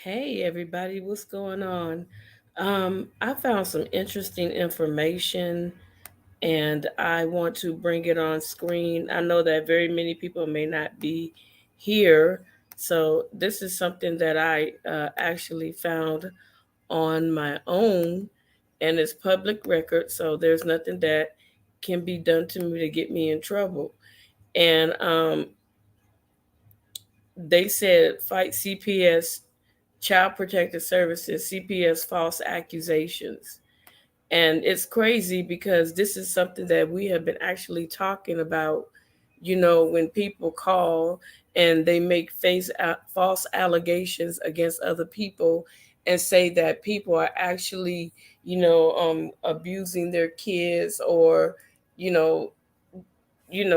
Hey everybody, what's going on? I found some interesting information and I want to bring it on screen. I know that very many people may not be here, so this is something that I actually found on my own and it's public record, so there's nothing that can be done to me to get me in trouble. And they said fight CPS Child Protective Services, CPS false accusations. And it's crazy because this is something that we have been actually talking about, when people call and they make false allegations against other people and say that people are actually, abusing their kids or, you know,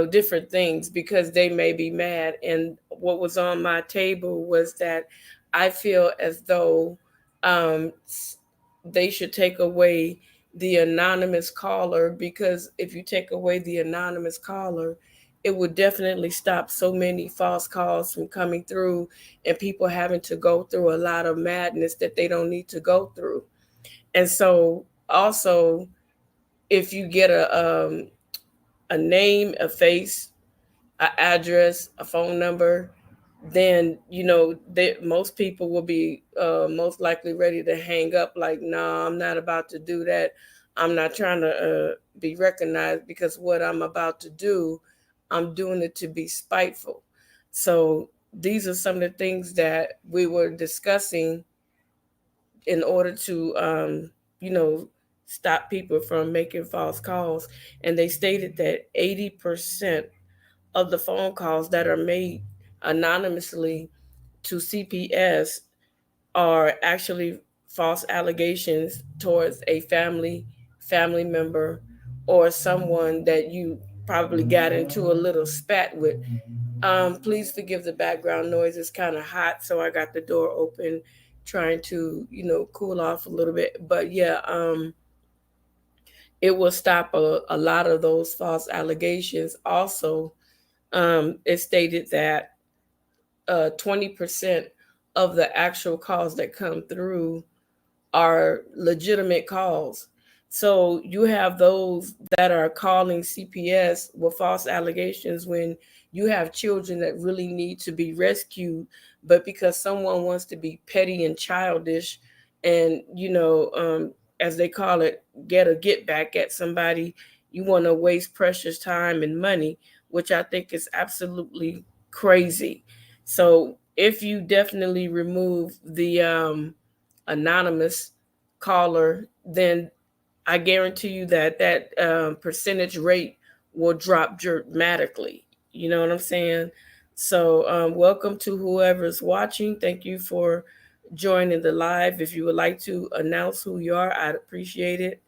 different things because they may be mad. And what was on my table was that I feel as though they should take away the anonymous caller, because if you take away the anonymous caller, it would definitely stop so many false calls from coming through and people having to go through a lot of madness that they don't need to go through. And so also, if you get a name, a face, an address, a phone number, then most people will be most likely ready to hang up. Like, nah, I'm not about to do that. I'm not trying to be recognized because what I'm about to do, I'm doing it to be spiteful. So these are some of the things that we were discussing in order to you know stop people from making false calls. And they stated that 80% of the phone calls that are made anonymously to CPS are actually false allegations towards a family member or someone that you probably got into a little spat with. Please forgive the background noise. It's kind of hot, so I got the door open, trying to cool off a little bit. But yeah, it will stop a lot of those false allegations. Also, it stated that 20% of the actual calls that come through are legitimate calls. So you have those that are calling CPS with false allegations when you have children that really need to be rescued, but because someone wants to be petty and childish and, as they call it, get back at somebody, you want to waste precious time and money, which I think is absolutely crazy. So if you definitely remove the anonymous caller, then I guarantee you that percentage rate will drop dramatically. You know what I'm saying? So, welcome to whoever's watching. Thank you for joining the live. If you would like to announce who you are, I'd appreciate it.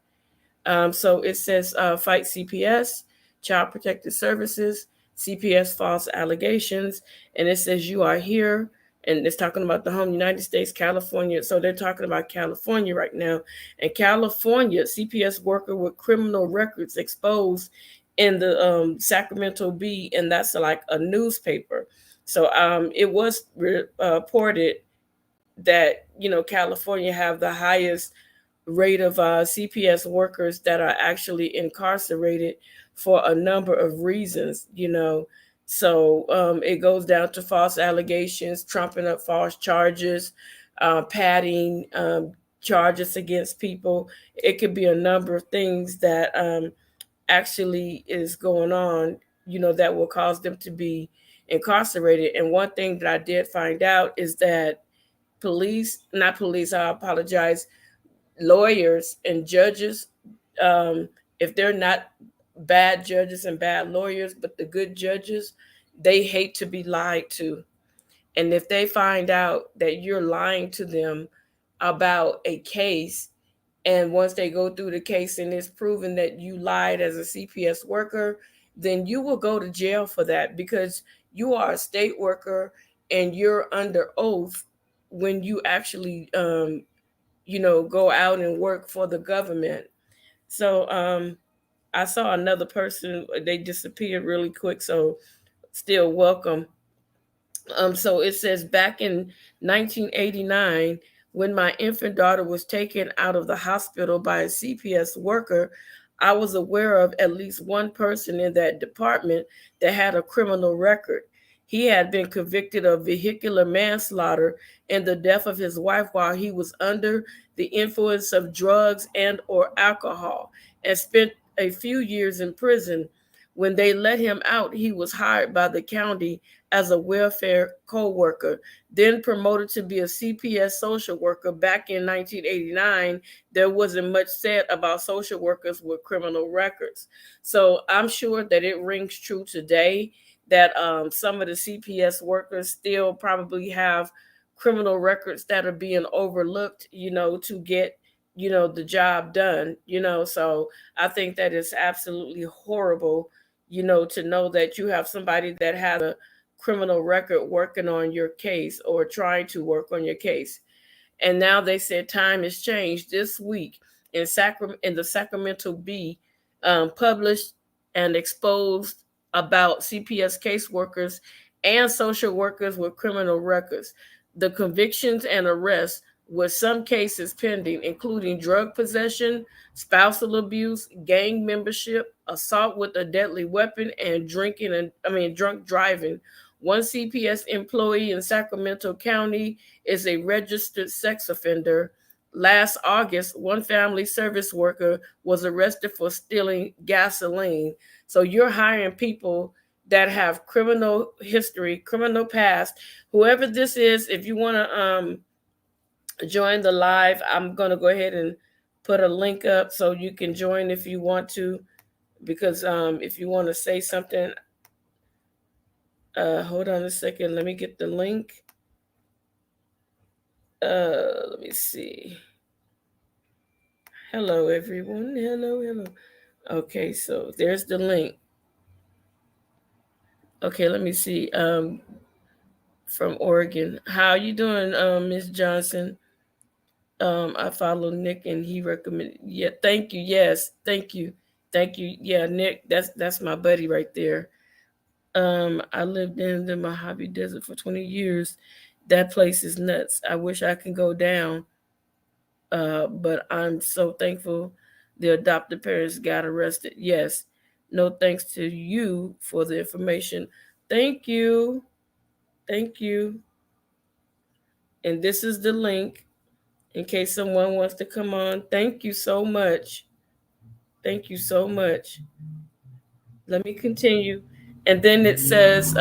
So it says fight CPS, Child Protective Services, CPS false allegations, and it says you are here, and it's talking about the home United States, California. So they're talking about California right now, and California CPS worker with criminal records exposed in the Sacramento Bee, and that's like a newspaper. So it was reported that California have the highest rate of CPS workers that are actually incarcerated for a number of reasons, So it goes down to false allegations, trumping up false charges, padding charges against people. It could be a number of things that actually is going on, that will cause them to be incarcerated. And one thing that I did find out is that not police, I apologize, lawyers and judges, um, if they're not bad judges and bad lawyers, but the good judges, they hate to be lied to. And if they find out that you're lying to them about a case, and once they go through the case and it's proven that you lied as a CPS worker, then you will go to jail for that because you are a state worker and you're under oath when you actually go out and work for the government. So I saw another person, they disappeared really quick. So still welcome. So it says back in 1989, when my infant daughter was taken out of the hospital by a CPS worker, I was aware of at least one person in that department that had a criminal record. He had been convicted of vehicular manslaughter and the death of his wife while he was under the influence of drugs and or alcohol, and spent a few years in prison. When they let him out, he was hired by the county as a welfare co-worker, then promoted to be a CPS social worker. Back in 1989, there wasn't much said about social workers with criminal records. So I'm sure that it rings true today that some of the CPS workers still probably have criminal records that are being overlooked, to get, the job done, So I think that is absolutely horrible, to know that you have somebody that has a criminal record working on your case or trying to work on your case. And now they said time has changed. This week in the Sacramento Bee, published and exposed about CPS caseworkers and social workers with criminal records, the convictions and arrests, with some cases pending, including drug possession, spousal abuse, gang membership, assault with a deadly weapon, and drunk driving. One CPS employee in Sacramento County is a registered sex offender. Last August, one family service worker was arrested for stealing gasoline. So you're hiring people that have criminal history, criminal past. Whoever this is, if you want to join the live, I'm going to go ahead and put a link up so you can join if you want to, because if you want to say something, hold on a second. Let me get the link. Let me see. Hello, everyone. Hello, hello. Okay, so there's the link. Okay, let me see. From Oregon. How you doing, Miss Johnson? I follow Nick and he recommended. Yeah, thank you. Yes, thank you. Yeah, Nick, that's my buddy right there. I lived in the Mojave Desert for 20 years. That place is nuts. I wish I could go down. But I'm so thankful the adopted parents got arrested. Yes, no thanks to you for the information. Thank you. Thank you. And this is the link in case someone wants to come on. Thank you so much. Thank you so much. Let me continue. And then it says,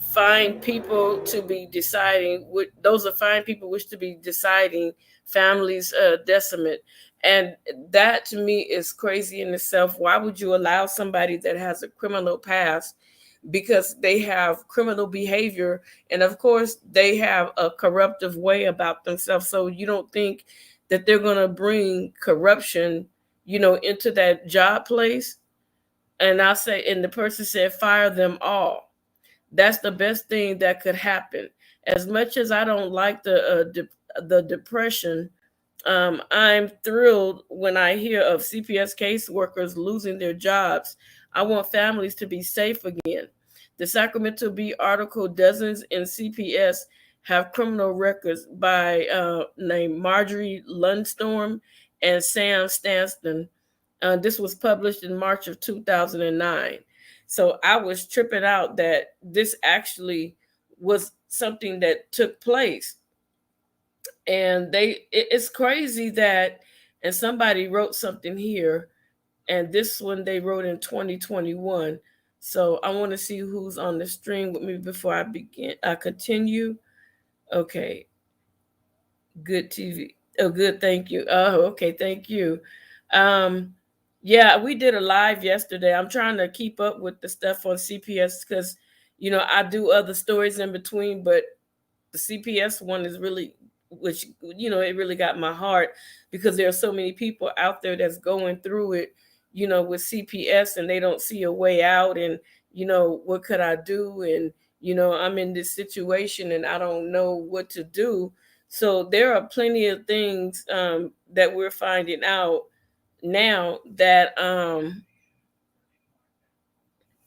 find people to be deciding. Those are fine people wish to be deciding families decimate. And that to me is crazy in itself. Why would you allow somebody that has a criminal past, because they have criminal behavior, and of course they have a corruptive way about themselves, so you don't think that they're going to bring corruption, into that job place? And I say, and the person said, fire them all. That's the best thing that could happen. As much as I don't like the depression, I'm thrilled when I hear of CPS caseworkers losing their jobs. I want families to be safe again. The Sacramento Bee article, dozens in CPS have criminal records, by named Marjorie Lundstorm and Sam Stanston. This was published in March of 2009. So I was tripping out that this actually was something that took place. And it's crazy that, and somebody wrote something here, and this one they wrote in 2021. So I want to see who's on the stream with me before I continue. Okay, good TV. Oh, good, thank you. Oh, okay, thank you. um yeah, we did a live yesterday. I'm trying to keep up with the stuff on CPS because I do other stories in between, but the CPS one is really, which it really got my heart, because there are so many people out there that's going through it, with CPS, and they don't see a way out, and what could I do, and I'm in this situation and I don't know what to do. So there are plenty of things that we're finding out now that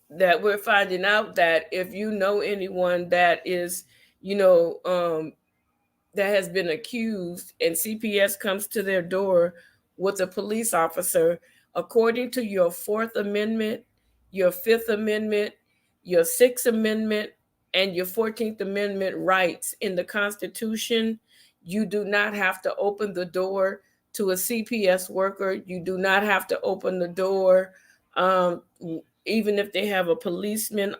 that we're finding out that if you know anyone that is, you know, that has been accused and CPS comes to their door with a police officer, according to your Fourth Amendment, your Fifth Amendment, your Sixth Amendment, and your 14th Amendment rights in the Constitution, you do not have to open the door to a CPS worker. You do not have to open the door, um, even if they have a policeman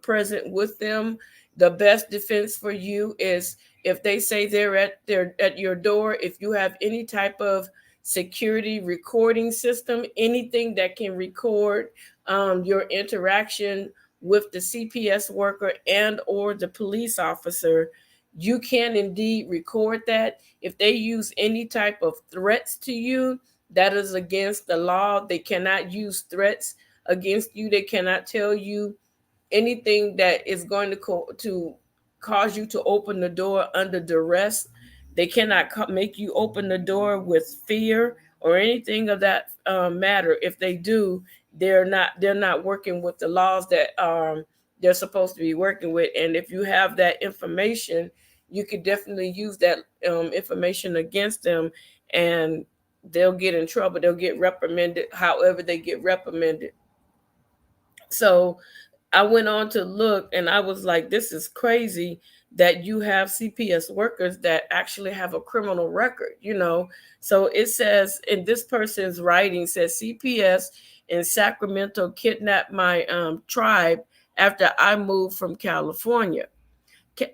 present with them. The best defense for you is if they say they're at your door, if you have any type of security recording system, anything that can record your interaction with the CPS worker and or the police officer, you can indeed record that. If they use any type of threats to you, that is against the law. They cannot use threats against you. They cannot tell you anything that is going to cause you to open the door under duress. They cannot make you open the door with fear or anything of that matter. If they do, they're not working with the laws that they're supposed to be working with. And if you have that information, you could definitely use that information against them, and they'll get in trouble. They'll get reprimanded, however they get reprimanded. So I went on to look and I was like, this is crazy that you have CPS workers that actually have a criminal record, you know. So it says in this person's writing says CPS in Sacramento kidnapped my tribe after I moved from California.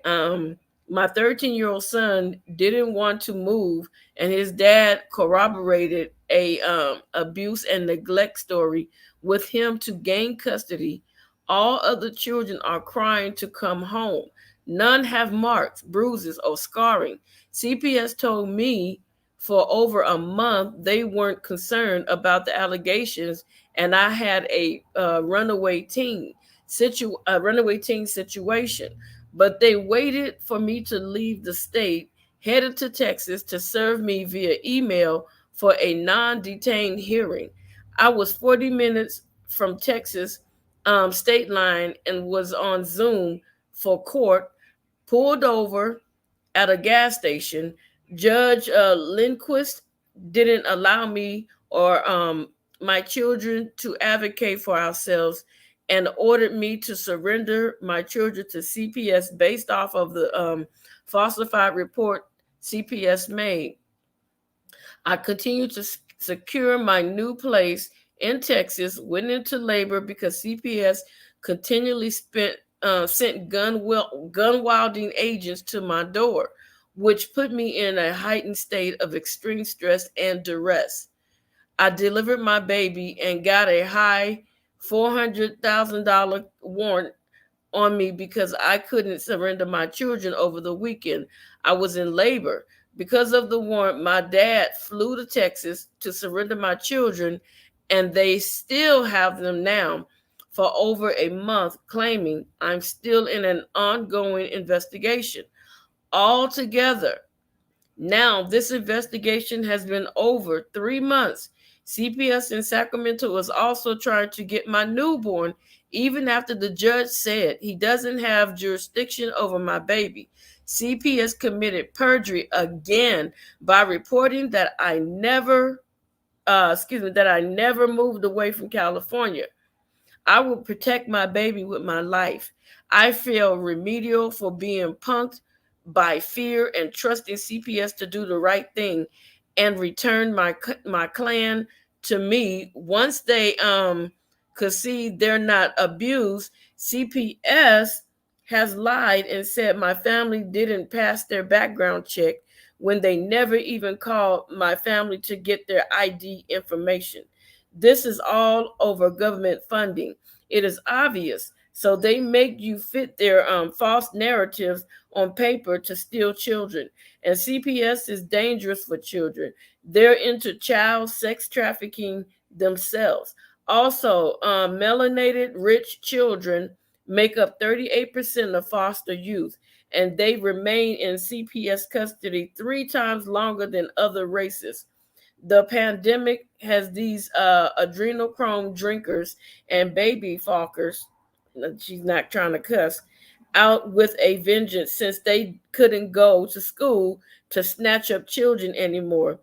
um, my 13-year-old son didn't want to move, and his dad corroborated a abuse and neglect story with him to gain custody. All other children are crying to come home. None have marks, bruises, or scarring. CPS told me for over a month they weren't concerned about the allegations, and I had a runaway teen situation, but they waited for me to leave the state, headed to Texas to serve me via email for a non detained hearing. I was 40 minutes from Texas state line and was on Zoom for court, pulled over at a gas station. Judge Lindquist didn't allow me or my children to advocate for ourselves and ordered me to surrender my children to CPS based off of the falsified report CPS made. I continued to secure my new place in Texas, went into labor because CPS continually sent gun wielding agents to my door, which put me in a heightened state of extreme stress and duress. I delivered my baby and got a high $400,000 warrant on me because I couldn't surrender my children over the weekend. I was in labor. Because of the warrant, my dad flew to Texas to surrender my children, and they still have them now for over a month, claiming I'm still in an ongoing investigation. Altogether, now, this investigation has been over 3 months. CPS in Sacramento is also trying to get my newborn, even after the judge said he doesn't have jurisdiction over my baby. CPS committed perjury again by reporting that that I never moved away from California. I will protect my baby with my life. I feel remedial for being punked by fear and trusting CPS to do the right thing and return my clan to me once they could see they're not abused. CPS has lied and said my family didn't pass their background check when they never even called my family to get their ID information. This is all over government funding. It is obvious. So they make you fit their false narratives on paper to steal children. And CPS is dangerous for children. They're into child sex trafficking themselves. Also, melanated rich children make up 38% of foster youth, and they remain in CPS custody 3 times longer than other races. The pandemic has these adrenochrome drinkers and baby falkers, she's not trying to cuss, out with a vengeance since they couldn't go to school to snatch up children anymore.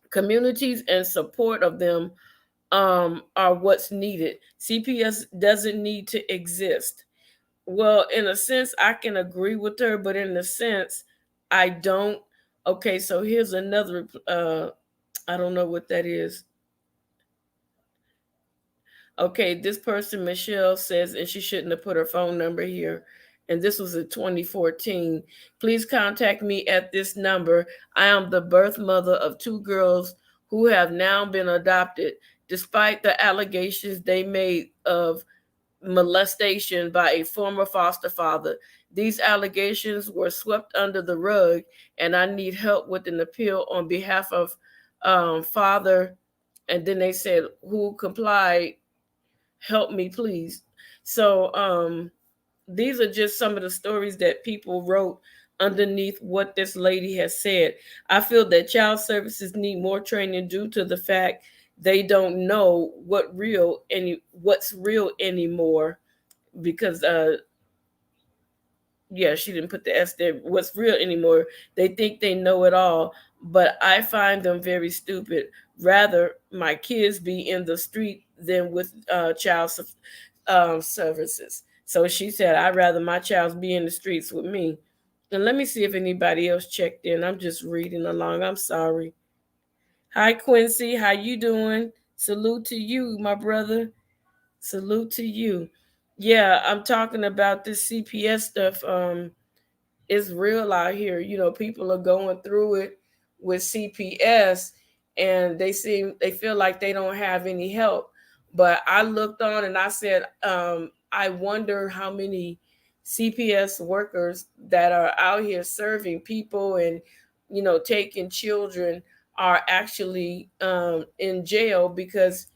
Communities and support of them are what's needed. CPS doesn't need to exist. Well, in a sense, I can agree with her, but in a sense, I don't. Okay, so here's another. I don't know what that is. Okay, this person, Michelle, says, and she shouldn't have put her phone number here. And this was in 2014. Please contact me at this number. I am the birth mother of two girls who have now been adopted, despite the allegations they made of molestation by a former foster father. These allegations were swept under the rug, and I need help with an appeal on behalf of father. And then they said, who complied, help me please. So these are just some of the stories that people wrote underneath what this lady has said. I feel that child services need more training due to the fact they don't know what's real anymore, because yeah, she didn't put the S there, what's real anymore. They think they know it all, but I find them very stupid. Rather, my kids be in the street than with services. So she said, I'd rather my child be in the streets with me. And let me see if anybody else checked in. I'm just reading along. I'm sorry. Hi, Quincy. How you doing? Salute to you, my brother. Salute to you. Yeah, I'm talking about this CPS stuff. It's real out here. You know, people are going through it with CPS, and they feel like they don't have any help. But I looked on and I said, I wonder how many CPS workers that are out here serving people and, taking children are actually in jail, because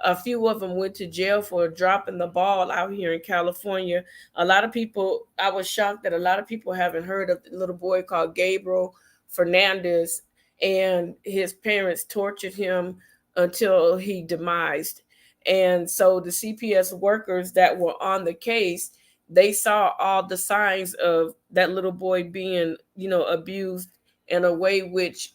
a few of them went to jail for dropping the ball out here in California. A lot of people, I was shocked that a lot of people haven't heard of the little boy called Gabriel Fernandez, and his parents tortured him until he demised. And so the CPS workers that were on the case, they saw all the signs of that little boy being, abused in a way which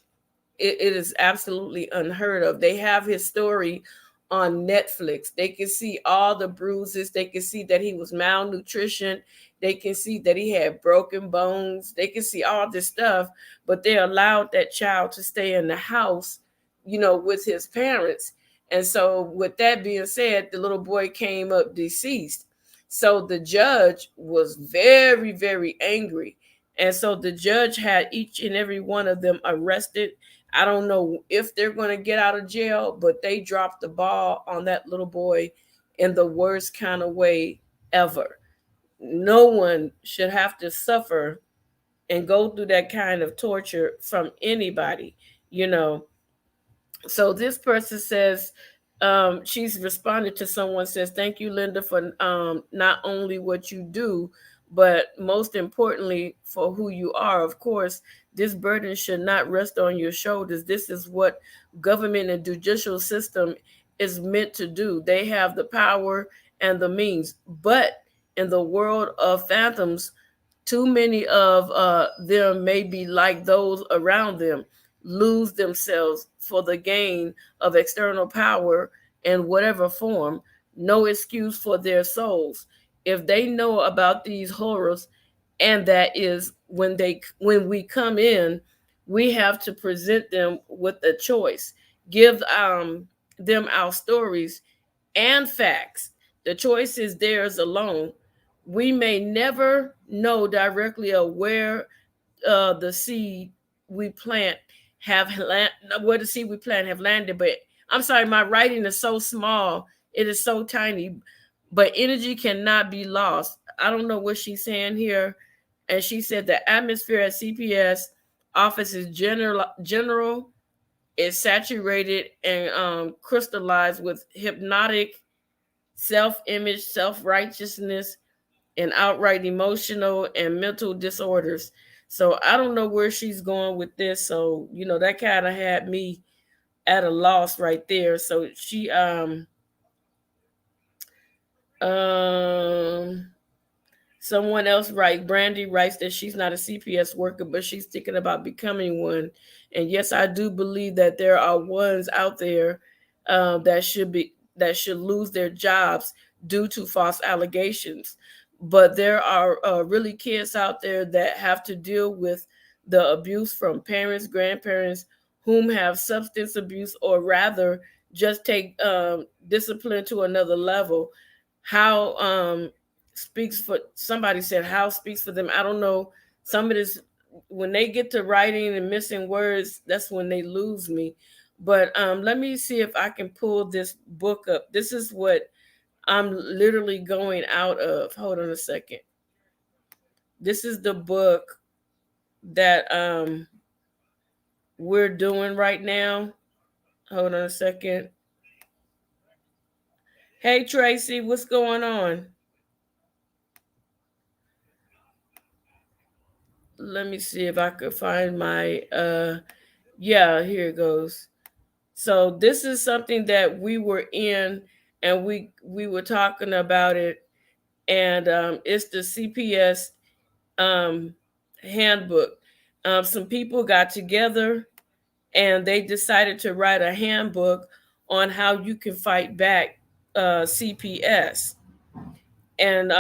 it is absolutely unheard of. They have his story on Netflix. They can see all the bruises. They can see that he was malnutrition. They can see that he had broken bones. They can see all this stuff, but they allowed that child to stay in the house, with his parents. And so, with that being said, the little boy came up deceased. So the judge was very, very angry. And so the judge had each and every one of them arrested. I don't know if they're going to get out of jail, but they dropped the ball on that little boy in the worst kind of way ever. No one should have to suffer and go through that kind of torture from anybody, you know. So this person says, she's responded to someone, says, thank you, Linda, for not only what you do, but most importantly for who you are. Of course, this burden should not rest on your shoulders. This is what government and judicial system is meant to do. They have the power and the means, but in the world of phantoms, too many of them may be like those around them, lose themselves for the gain of external power in whatever form. No excuse for their souls. If they know about these horrors, and that is when we come in, we have to present them with a choice. Give them our stories and facts. The choice is theirs alone. We may never know directly of where the seed we plant where the seed we plant have landed. But I'm sorry, my writing is so small, it is so tiny. But energy cannot be lost. I don't know what she's saying here. And she said the atmosphere at CPS office is general, is saturated and crystallized with hypnotic self-image, self-righteousness, and outright emotional and mental disorders. So I don't know where she's going with this. So, that kind of had me at a loss right there. So she um someone else Brandy writes that she's not a CPS worker, but she's thinking about becoming one. And yes, I do believe that there are ones out there that should lose their jobs due to false allegations. But there are really kids out there that have to deal with the abuse from parents, grandparents, whom have substance abuse, or rather just take discipline to another level. How speaks for somebody said how speaks for them. I don't know. Some of this, when they get to writing and missing words, that's when they lose me. But let me see if I can pull this book up. This is what I'm literally going out of. Hold on a second. This is the book that we're doing right now. Hold on a second. Hey Tracy, what's going on? Let me see if I could find my yeah, here it goes. So this is something that we were in, and we were talking about it, and it's the CPS um, handbook. Some people got together and they decided to write a handbook on how you can fight back CPS, and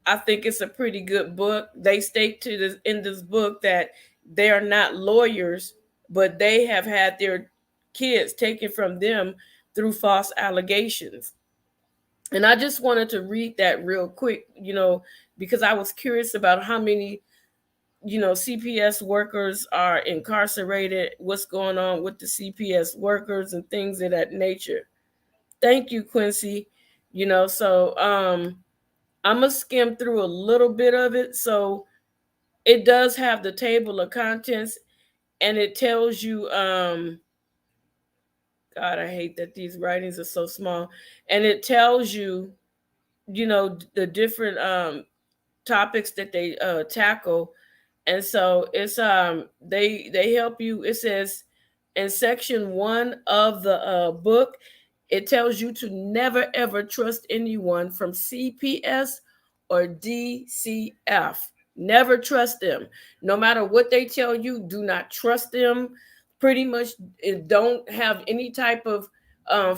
I think it's a pretty good book. They state to this in this book that they are not lawyers, but they have had their kids taken from them through false allegations. And I just wanted to read that real quick, because I was curious about how many, CPS workers are incarcerated, what's going on with the CPS workers and things of that nature. Thank you, Quincy. So I'm gonna skim through a little bit of it. So it does have the table of contents, and it tells you God, I hate that these writings are so small. And it tells you, the different topics that they tackle. And so it's they help you. It says in section 1 of the book, it tells you to never ever trust anyone from CPS or DCF. Never trust them. No matter what they tell you, do not trust them. Pretty much don't have any type of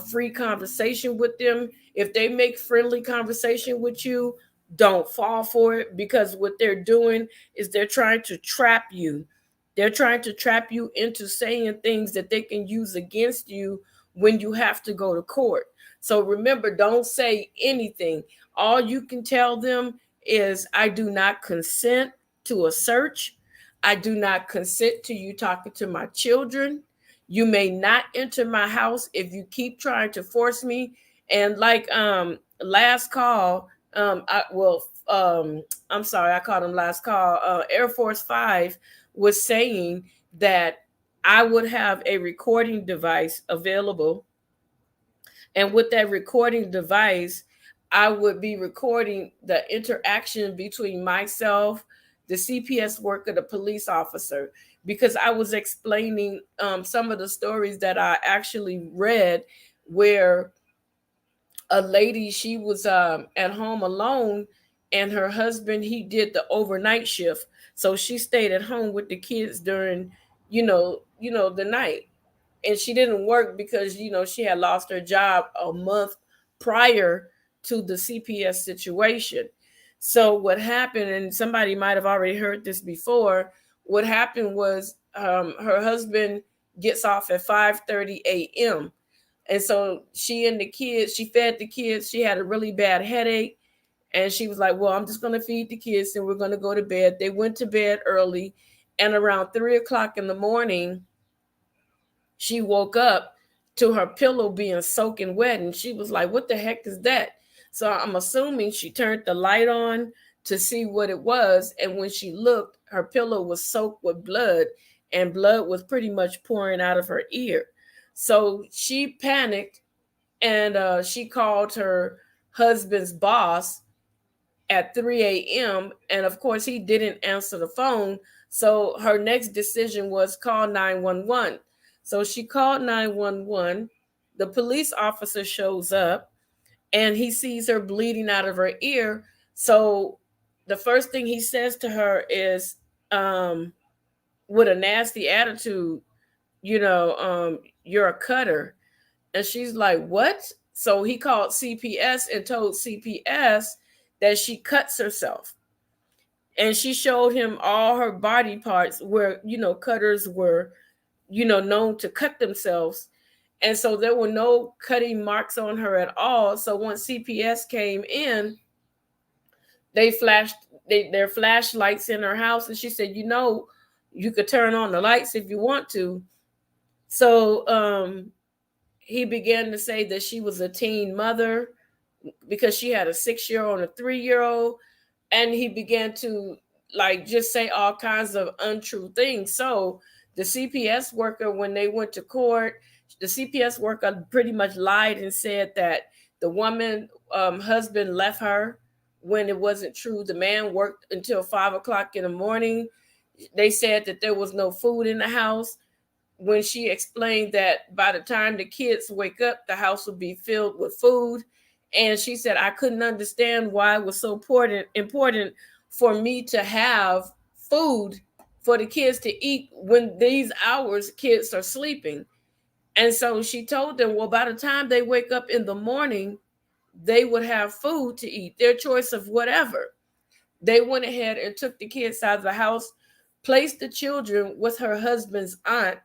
free conversation with them. If they make friendly conversation with you, don't fall for it, because what they're doing is they're trying to trap you. They're trying to trap you into saying things that they can use against you when you have to go to court. So remember, don't say anything. All you can tell them is, I do not consent to a search. I do not consent to you talking to my children. You may not enter my house if you keep trying to force me. And like last call, I'm sorry, I called him last call. Air Force 5 was saying that I would have a recording device available, and with that recording device, I would be recording the interaction between myself, the CPS worker, the police officer, because I was explaining some of the stories that I actually read, where a lady, she was at home alone, and her husband, he did the overnight shift, so she stayed at home with the kids during the night. And she didn't work because she had lost her job a month prior to the CPS situation. So what happened, and somebody might have already heard this before, what happened was her husband gets off at 5:30 a.m. And so she fed the kids. She had a really bad headache. And she was like, well, I'm just going to feed the kids and we're going to go to bed. They went to bed early. And around 3 o'clock in the morning, she woke up to her pillow being soaking wet. And she was like, what the heck is that? So I'm assuming she turned the light on to see what it was. And when she looked, her pillow was soaked with blood, and blood was pretty much pouring out of her ear. So she panicked, and she called her husband's boss at 3 a.m. And of course, he didn't answer the phone. So her next decision was call 911. So she called 911. The police officer shows up and he sees her bleeding out of her ear. So the first thing he says to her is, with a nasty attitude, you're a cutter. And she's like, what? So he called CPS and told CPS that she cuts herself. And she showed him all her body parts where, cutters were, known to cut themselves. And so there were no cutting marks on her at all. So once CPS came in, they flashed their flashlights in her house. And she said, you could turn on the lights if you want to. So he began to say that she was a teen mother because she had a 6-year-old and a 3-year-old. And he began to just say all kinds of untrue things. So the CPS worker, when they went to court, the CPS worker pretty much lied and said that the woman husband left her when it wasn't true. The man worked until 5 o'clock in the morning. They said that there was no food in the house, when she explained that by the time the kids wake up, the house will be filled with food. And she said, I couldn't understand why it was so important for me to have food for the kids to eat when these hours kids are sleeping. And so she told them, well, by the time they wake up in the morning, they would have food to eat, their choice of whatever. They went ahead and took the kids out of the house, placed the children with her husband's aunt,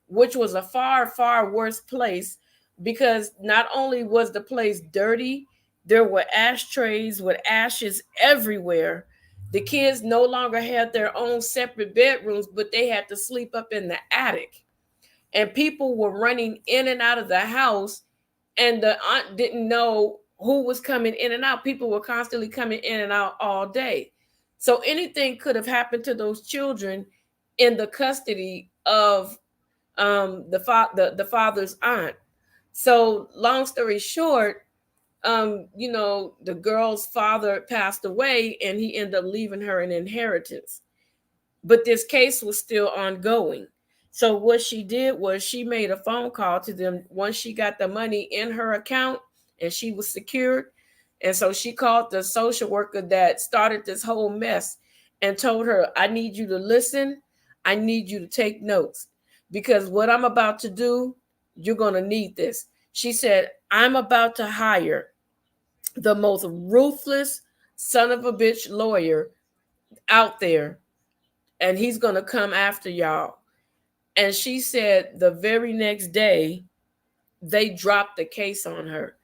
which was a far, far worse place, because not only was the place dirty, there were ashtrays with ashes everywhere. The kids no longer had their own separate bedrooms, but they had to sleep up in the attic. And people were running in and out of the house, and the aunt didn't know who was coming in and out. People were constantly coming in and out all day. So anything could have happened to those children in the custody of the father's aunt. So long story short, the girl's father passed away and he ended up leaving her an inheritance. But this case was still ongoing. So what she did was she made a phone call to them once she got the money in her account and she was secured. And so she called the social worker that started this whole mess and told her, I need you to listen. I need you to take notes, because what I'm about to do, you're going to need this. She said, I'm about to hire the most ruthless son of a bitch lawyer out there, and he's going to come after y'all. And she said the very next day, they dropped the case on her.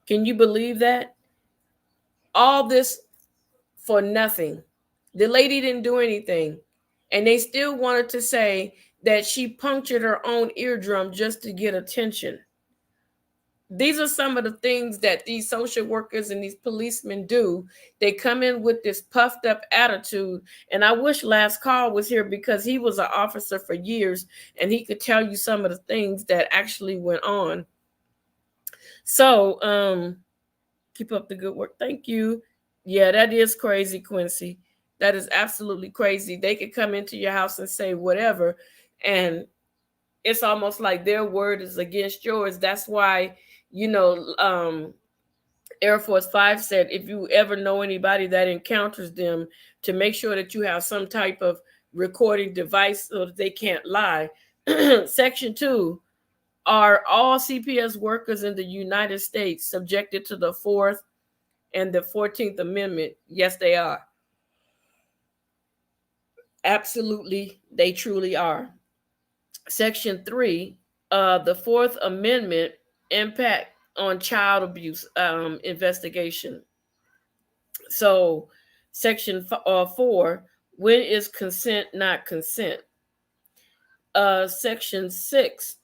Can you believe that? All this for nothing. The lady didn't do anything. And they still wanted to say that she punctured her own eardrum just to get attention. These are some of the things that these social workers and these policemen do. They come in with this puffed up attitude. And I wish Last Call was here, because he was an officer for years and he could tell you some of the things that actually went on. So keep up the good work. Thank you. Yeah, that is crazy, Quincy. That is absolutely crazy. They could come into your house and say whatever, and it's almost like their word is against yours. That's why, Air Force 5 said, if you ever know anybody that encounters them, to make sure that you have some type of recording device so that they can't lie. Section 2, are all CPS workers in the United States subjected to the 4th and the 14th Amendment? Yes, they are. Absolutely, they truly are. Section 3, the 4th Amendment, impact on child abuse investigation. So, Section 4, when is consent not consent? Section 6.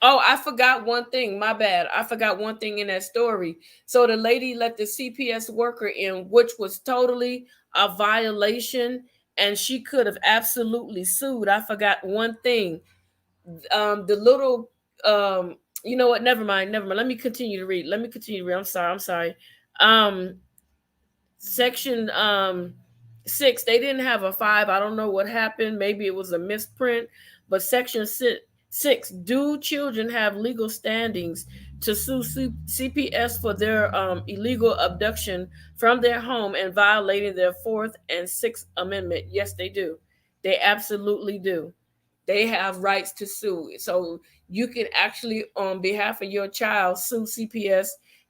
Oh, I forgot one thing. My bad. I forgot one thing in that story. So the lady let the CPS worker in, which was totally a violation, and she could have absolutely sued. I forgot one thing. The little, you know what? Never mind. Never mind. Let me continue to read. I'm sorry. Section 6, they didn't have a 5. I don't know what happened. Maybe it was a misprint. But section 6 6, do children have legal standings to sue CPS for their illegal abduction from their home and violating their Fourth and Sixth Amendment? Yes, they do. They absolutely do. They have rights to sue. So you can actually, on behalf of your child, sue CPS.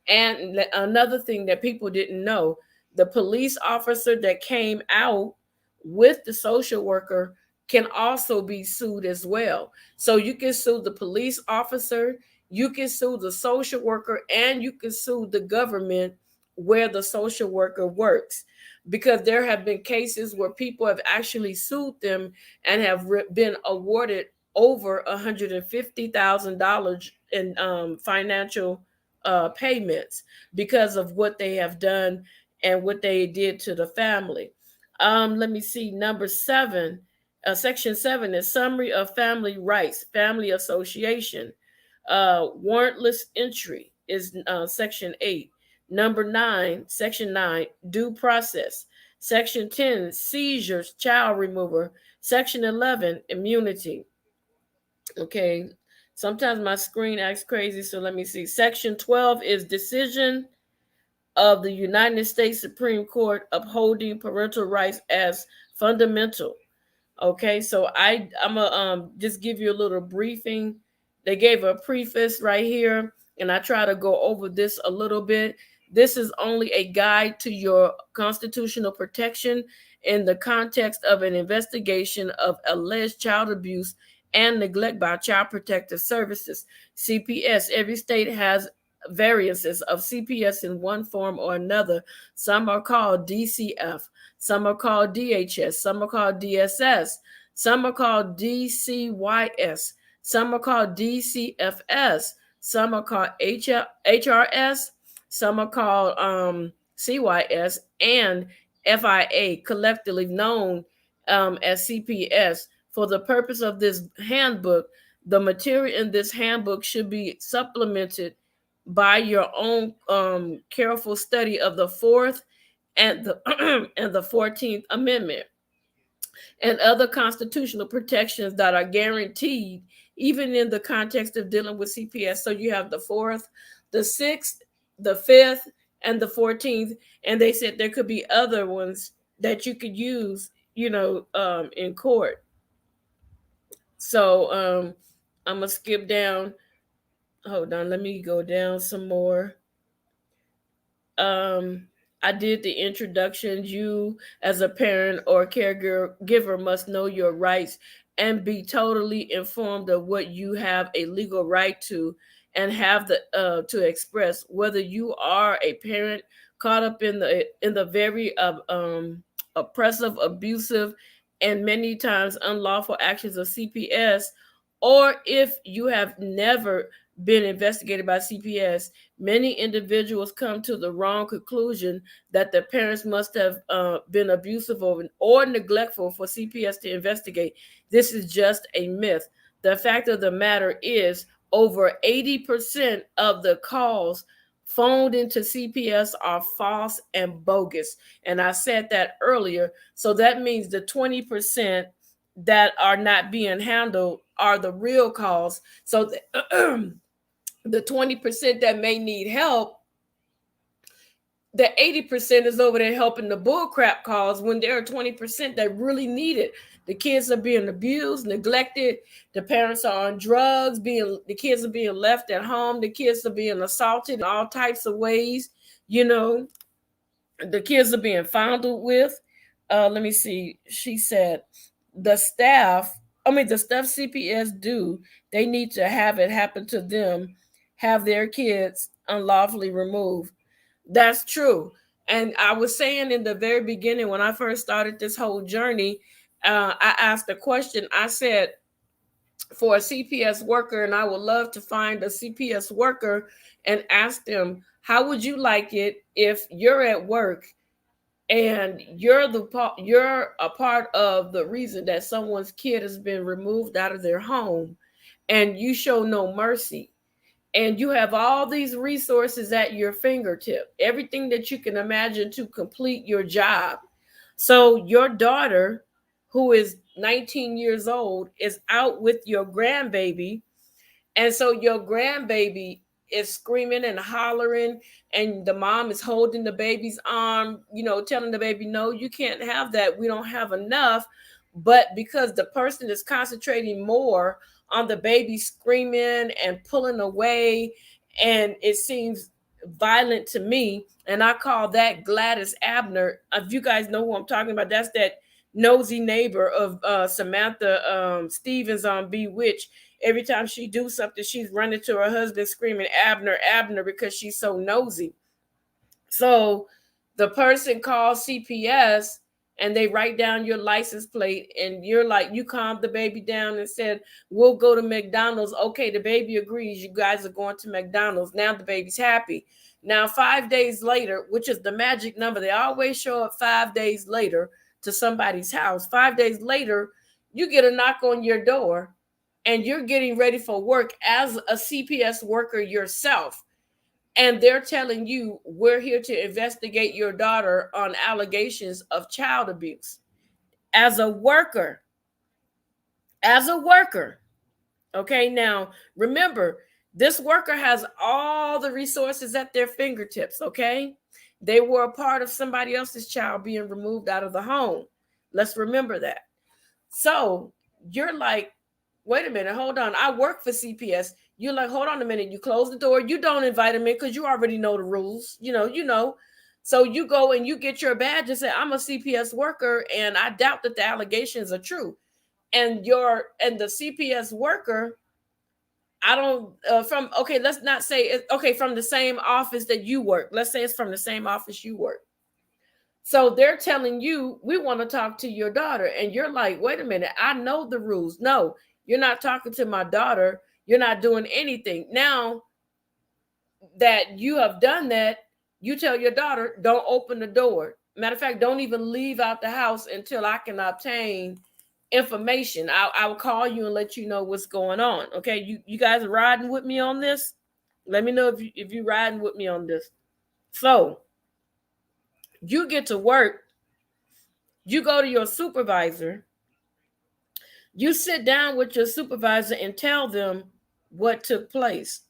And another thing that people didn't know, the police officer that came out with the social worker can also be sued as well. So you can sue the police officer, you can sue the social worker, and you can sue the government where the social worker works. Because there have been cases where people have actually sued them and have been awarded over $150,000 in financial payments because of what they have done and what they did to the family. Let me see. Number 7, Section 7 is Summary of Family Rights, Family Association. Warrantless entry is Section 8. Number 9, Section 9, Due Process. Section 10, Seizures, Child Remover. Section 11, Immunity. Okay, sometimes my screen acts crazy, so let me see. Section 12 is Decision of the United States Supreme Court upholding parental rights as fundamental. Okay, so I'm gonna just give you a little briefing. They gave a preface right here, and I try to go over this a little bit. This is only a guide to your constitutional protection in the context of an investigation of alleged child abuse and neglect by Child Protective Services, CPS. Every state has variances of CPS in one form or another. Some are called DCF, some are called DHS, some are called DSS, some are called DCYS, some are called DCFS, some are called HRS, some are called CYS, and FIA, collectively known as CPS. For the purpose of this handbook, the material in this handbook should be supplemented by your own careful study of the Fourth and the and the 14th Amendment and other constitutional protections that are guaranteed even in the context of dealing with CPS. So you have the Fourth, the Sixth, the Fifth, and the 14th, and they said there could be other ones that you could use, in court. So I'm gonna skip down. Hold on, let me go down some more. um I did the introductions. You as a parent or caregiver must know your rights and be totally informed of what you have a legal right to and have the to express, whether you are a parent caught up in the very oppressive, abusive, and many times unlawful actions of CPS, or if you have never been investigated by CPS. Many individuals come to the wrong conclusion that their parents must have been abusive or neglectful for CPS to investigate. This is just a myth. The fact of the matter is, over 80% of the calls phoned into CPS are false and bogus. And I said that earlier. So that means the 20% that are not being handled are the real calls. So the 20% that may need help, the 80% is over there helping the bullcrap calls when there are 20% that really need it. The kids are being abused, neglected. The parents are on drugs. The kids are being left at home. The kids are being assaulted in all types of ways. The kids are being fondled with. Let me see. She said the stuff CPS do, they need to have it happen to them, have their kids unlawfully removed. That's true. And I was saying in the very beginning, when I first started this whole journey, I asked a question. I said, for a CPS worker, and I would love to find a CPS worker and ask them, how would you like it if you're at work and you're a part of the reason that someone's kid has been removed out of their home, and you show no mercy, and you have all these resources at your fingertip, everything that you can imagine to complete your job. So your daughter, who is 19 years old, is out with your grandbaby. And so your grandbaby is screaming and hollering, and the mom is holding the baby's arm, telling the baby, no, you can't have that. We don't have enough. But because the person is concentrating more on the baby screaming and pulling away, and it seems violent to me, and I call that Gladys Abner. If you guys know who I'm talking about, that's that nosy neighbor of Samantha Stevens on Bewitched. Every time she do something, she's running to her husband screaming, Abner, Abner, because she's so nosy. So the person calls CPS and they write down your license plate, and you're like, you calmed the baby down and said, we'll go to McDonald's. Okay, the baby agrees. You guys are going to McDonald's. Now the baby's happy. Now, 5 days later, which is the magic number, they always show up 5 days later to somebody's house. 5 days later, you get a knock on your door and you're getting ready for work as a CPS worker yourself. And they're telling you, we're here to investigate your daughter on allegations of child abuse. As a worker. Okay, now remember, this worker has all the resources at their fingertips, okay? They were a part of somebody else's child being removed out of the home. Let's remember that. So you're like, wait a minute, hold on. I work for CPS. You're like, hold on a minute. You close the door. You don't invite them in because you already know the rules. So you go and you get your badge and say, I'm a CPS worker, and I doubt that the allegations are true. And the CPS worker, let's not say from the same office that you work. Let's say it's from the same office you work. So they're telling you, we want to talk to your daughter. And you're like, wait a minute, I know the rules. No, you're not talking to my daughter. You're not doing anything. Now that you have done that, you tell your daughter, don't open the door. Matter of fact, don't even leave out the house until I can obtain information. I will call you and let you know what's going on. Okay, you guys are riding with me on this? Let me know if you're riding with me on this. So you get to work. You go to your supervisor. You sit down with your supervisor and tell them what took place.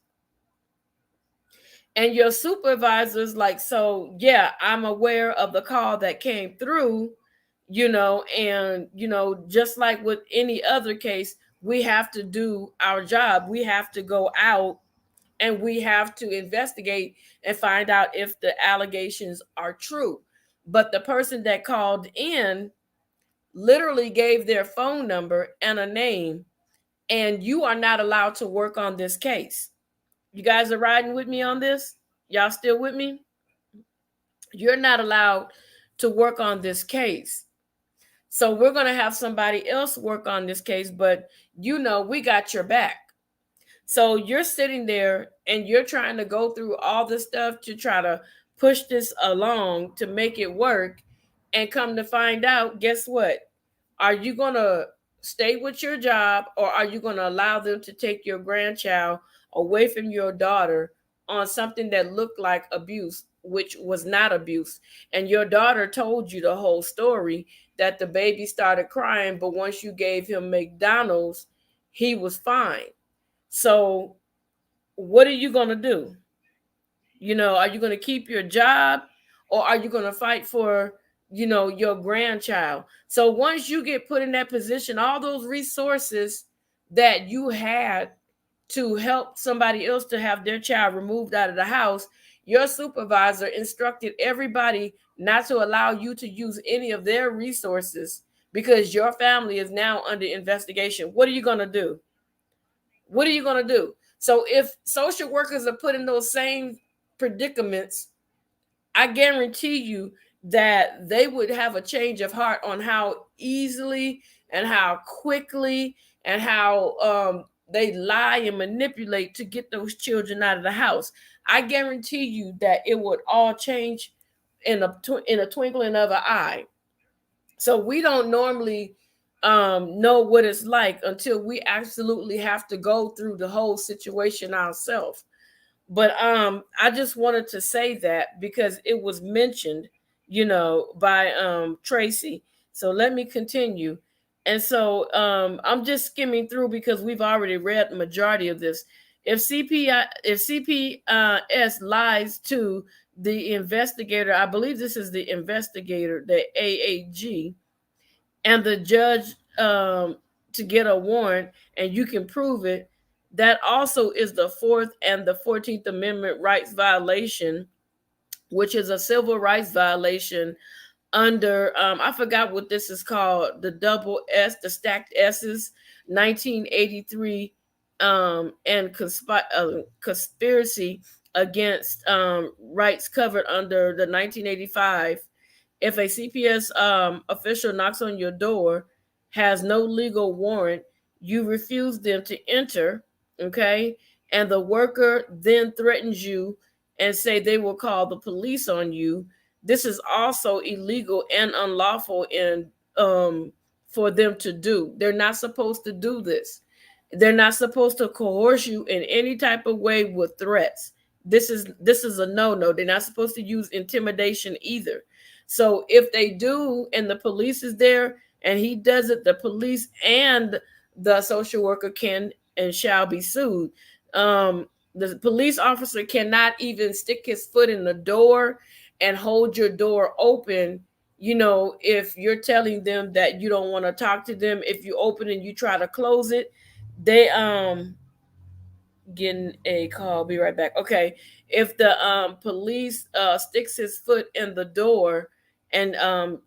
And your supervisor's like, so yeah, I'm aware of the call that came through, and just like with any other case, we have to do our job. We have to go out and we have to investigate and find out if the allegations are true. But the person that called in literally gave their phone number and a name, and you are not allowed to work on this case. You guys are riding with me on this? Y'all still with me? You're not allowed to work on this case. So we're going to have somebody else work on this case, but we got your back. So you're sitting there and you're trying to go through all this stuff to try to push this along to make it work. And come to find out, guess what? Are you going to stay with your job, or are you going to allow them to take your grandchild away from your daughter on something that looked like abuse, which was not abuse? And your daughter told you the whole story, that the baby started crying, but once you gave him McDonald's, he was fine. So what are you going to do? Are you going to keep your job, or are you going to fight for your grandchild? So once you get put in that position, all those resources that you had to help somebody else to have their child removed out of the house, your supervisor instructed everybody not to allow you to use any of their resources because your family is now under investigation. What are you going to do? What are you going to do? So if social workers are put in those same predicaments, I guarantee you that they would have a change of heart on how easily and how quickly and how they lie and manipulate to get those children out of the house. I guarantee you that it would all change in a twinkling of an eye. So we don't normally know what it's like until we absolutely have to go through the whole situation ourselves. But I just wanted to say that because it was mentioned, by Tracy. So let me continue. And so I'm just skimming through because we've already read the majority of this. If CPS lies to the investigator, I believe this is the investigator, the AAG, and the judge to get a warrant, and you can prove it, that also is the Fourth and the 14th Amendment rights violation, which is a civil rights violation under I forgot what this is called, the double S, the stacked S's, 1983, and conspiracy against rights covered under the 1985. If a CPS official knocks on your door, has no legal warrant, you refuse them to enter, okay, and the worker then threatens you and say they will call the police on you, this is also illegal and unlawful in for them to do. They're not supposed to do this. They're not supposed to coerce you in any type of way with threats. This is a no-no. They're not supposed to use intimidation either. So if they do and the police is there and he does it, the police and the social worker can and shall be sued. The police officer cannot even stick his foot in the door and hold your door open, if you're telling them that you don't want to talk to them. If you open and you try to close it, they getting a call, be right back. Okay, if the police sticks his foot in the door and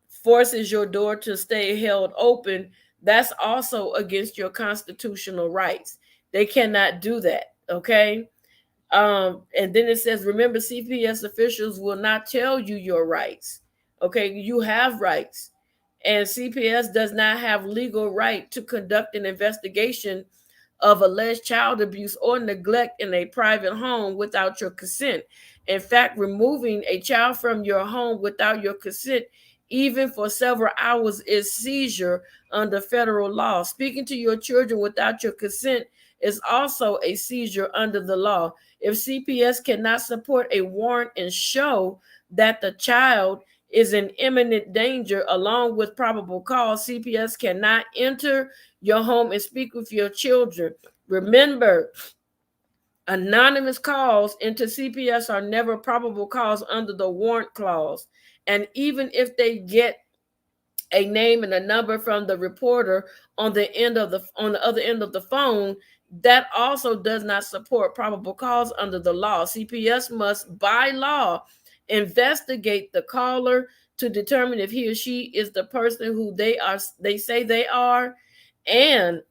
forces your door to stay held open, that's also against your constitutional rights. They cannot do that. Okay. And then it says, remember, CPS officials will not tell you your rights. Okay, you have rights, and CPS does not have legal right to conduct an investigation of alleged child abuse or neglect in a private home without your consent. In fact, removing a child from your home without your consent, even for several hours, is seizure under federal law. Speaking to your children without your consent is also a seizure under the law. If CPS cannot support a warrant and show that the child is in imminent danger along with probable cause, CPS cannot enter your home and speak with your children. Remember, anonymous calls into CPS are never probable cause under the warrant clause. And even if they get a name and a number from the reporter on the other end of the phone, that also does not support probable cause under the law. CPS must, by law, investigate the caller to determine if he or she is the person who they say they are, and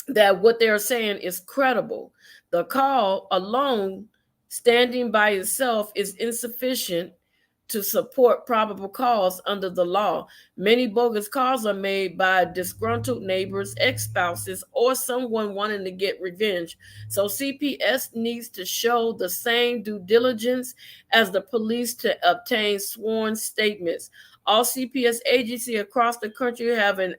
that what they're saying is credible. The call alone, standing by itself, is insufficient to support probable cause under the law. Many bogus calls are made by disgruntled neighbors, ex-spouses, or someone wanting to get revenge. So CPS needs to show the same due diligence as the police to obtain sworn statements. All CPS agencies across the country have an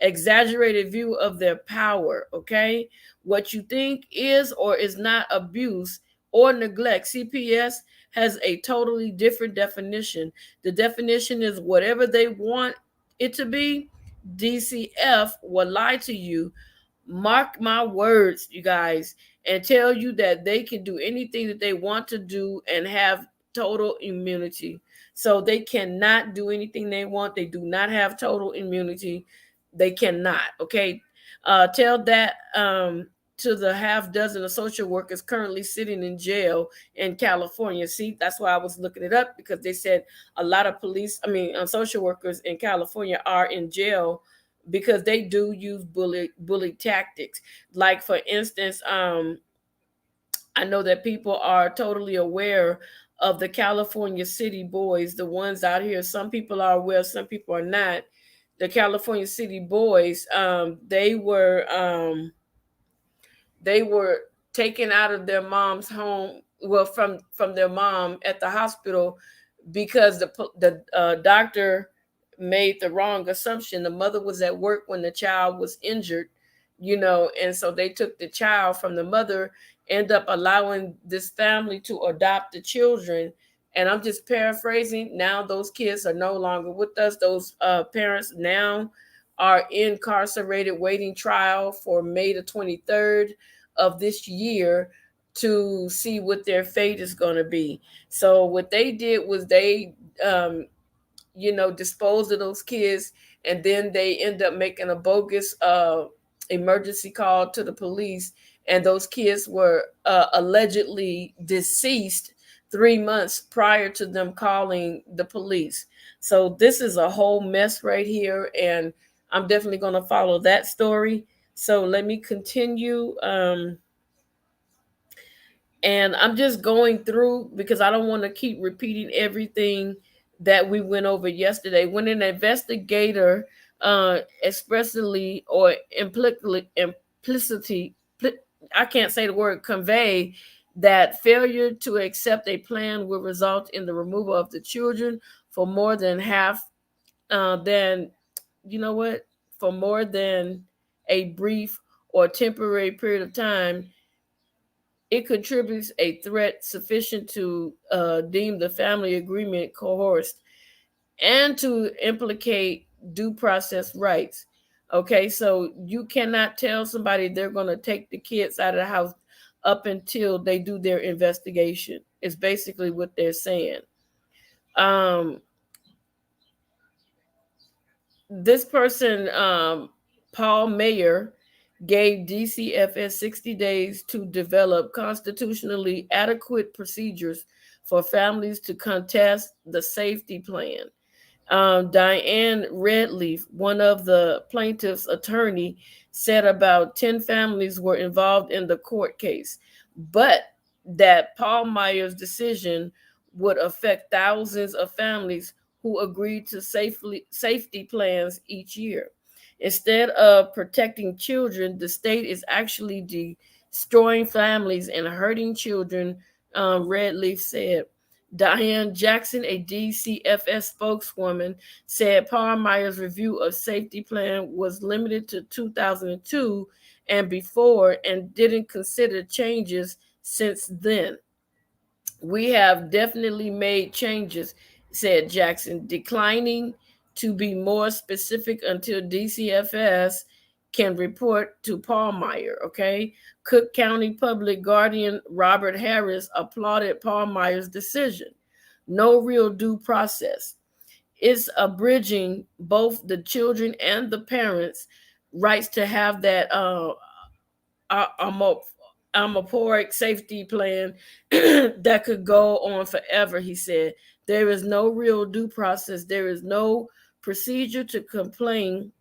exaggerated view of their power. Okay, what you think is or is not abuse or neglect, CPS has a totally different definition. The definition is whatever they want it to be. DCF will lie to you, mark my words, you guys, and tell you that they can do anything that they want to do and have total immunity. So they cannot do anything they want. They do not have total immunity. They cannot. Okay. Tell that to the half dozen of social workers currently sitting in jail in California. See, that's why I was looking it up, because they said a lot of social workers in California are in jail because they do use bully tactics. Like, for instance, I know that people are totally aware of the California City Boys, the ones out here. Some people are aware, some people are not. The California City Boys, they were taken out of their mom's home, well, from their mom at the hospital, because the doctor made the wrong assumption. The mother was at work when the child was injured, and so they took the child from the mother, end up allowing this family to adopt the children, And I'm just paraphrasing. Now those kids are no longer with us. Those parents now are incarcerated waiting trial for May the 23rd of this year to see what their fate is going to be. So what they did was they dispose of those kids, and then they end up making a bogus emergency call to the police, and those kids were allegedly deceased 3 months prior to them calling the police. So this is a whole mess right here, and I'm definitely going to follow that story. So let me continue. And I'm just going through because I don't want to keep repeating everything that we went over yesterday. When an investigator expressly or implicitly, I can't say the word, convey that failure to accept a plan will result in the removal of the children for more than half, then you know what, for more than a brief or temporary period of time, it contributes a threat sufficient to deem the family agreement coerced and to implicate due process rights. Okay, so you cannot tell somebody they're going to take the kids out of the house up until they do their investigation. It's basically what they're saying. Um, this person, Paul Mayer, gave DCFS 60 days to develop constitutionally adequate procedures for families to contest the safety plan. Diane Redleaf, one of the plaintiff's attorney, said about 10 families were involved in the court case, but that Paul Meyer's decision would affect thousands of families who agreed to safety plans each year. Instead of protecting children, the state is actually destroying families and hurting children, Redleaf said. Diane Jackson, a DCFS spokeswoman, said Paul Meyer's review of safety plan was limited to 2002 and before and didn't consider changes since then. We have definitely made changes, said Jackson, declining to be more specific until DCFS can report to Paul Meyer. Okay. Cook County Public Guardian Robert Harris applauded Paul Meyer's decision. No real due process. It's abridging both the children and the parents' rights to have that amophoric safety plan that could go on forever, he said. There is no real due process. There is no procedure to complain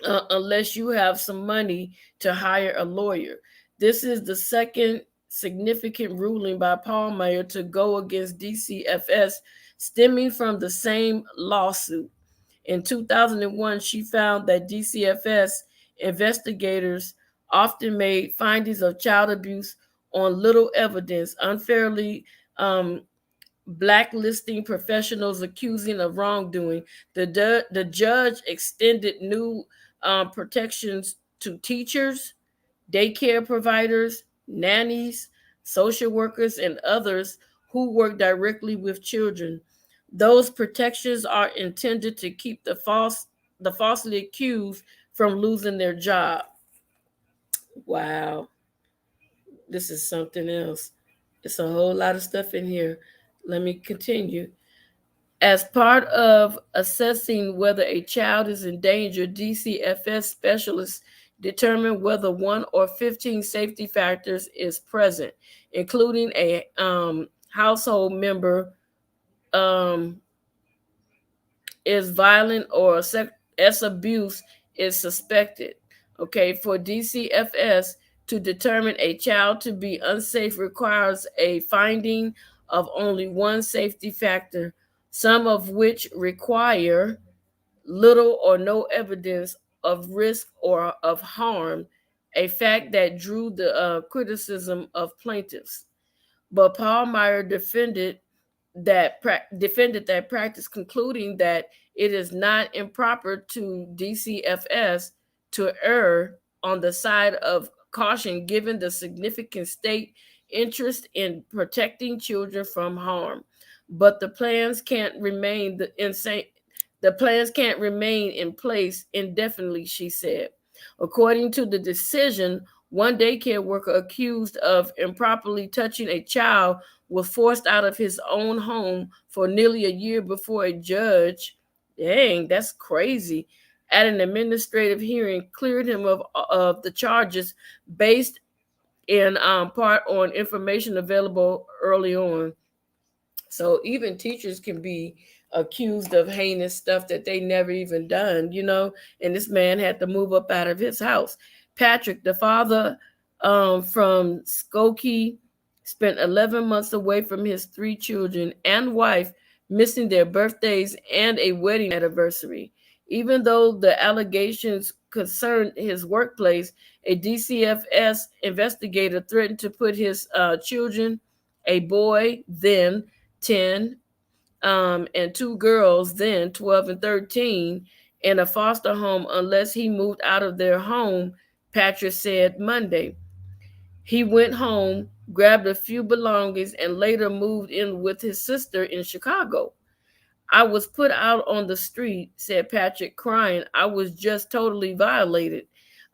unless you have some money to hire a lawyer. This is the second significant ruling by Paul Meyer to go against DCFS, stemming from the same lawsuit. In 2001, she found that DCFS investigators often made findings of child abuse on little evidence, unfairly blacklisting professionals accusing of wrongdoing. The judge extended new protections to teachers, daycare providers, nannies, social workers, and others who work directly with children. Those protections are intended to keep the falsely accused from losing their job. Wow, this is something else. It's a whole lot of stuff in here. Let me continue. As part of assessing whether a child is in danger, DCFS specialists determine whether one or 15 safety factors is present, including a household member is violent or sex abuse is suspected. Okay, for DCFS to determine a child to be unsafe requires a finding of only one safety factor, some of which require little or no evidence of risk or of harm, a fact that drew the criticism of plaintiffs. But Paul Meyer defended that practice, concluding that it is not improper to DCFS to err on the side of caution given the significant state interest in protecting children from harm. but the plans can't remain in place indefinitely, she said. According to the decision, one daycare worker accused of improperly touching a child was forced out of his own home for nearly a year before a judge, dang, that's crazy, at an administrative hearing cleared him of the charges based in part on information available early on. So even teachers can be accused of heinous stuff that they never even done, and this man had to move up out of his house. Patrick, the father from Skokie, spent 11 months away from his 3 children and wife, missing their birthdays and a wedding anniversary. Even though the allegations concerned his workplace, a DCFS investigator threatened to put his children, a boy then 10, and 2 girls, then 12 and 13, in a foster home unless he moved out of their home, Patrick said Monday. He went home, grabbed a few belongings, and later moved in with his sister in Chicago. I was put out on the street, said Patrick, crying. I was just totally violated.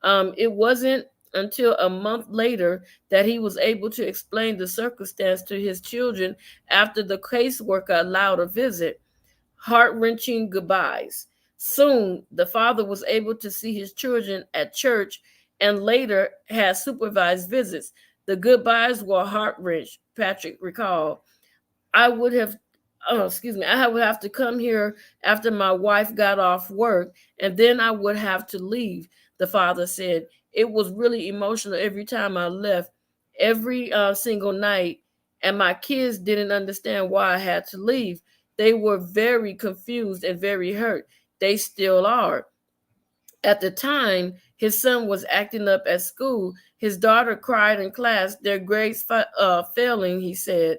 It wasn't until a month later that he was able to explain the circumstance to his children after the caseworker allowed a visit. Heart-wrenching goodbyes. Soon, the father was able to see his children at church and later had supervised visits. The goodbyes were heart-wrenching, Patrick recalled. I would have, I would have to come here after my wife got off work, and then I would have to leave, the father said. It was really emotional every time I left, every single night, and my kids didn't understand why I had to leave. They were very confused and very hurt. They still are. At the time, his son was acting up at school. His daughter cried in class, their grades failing, he said.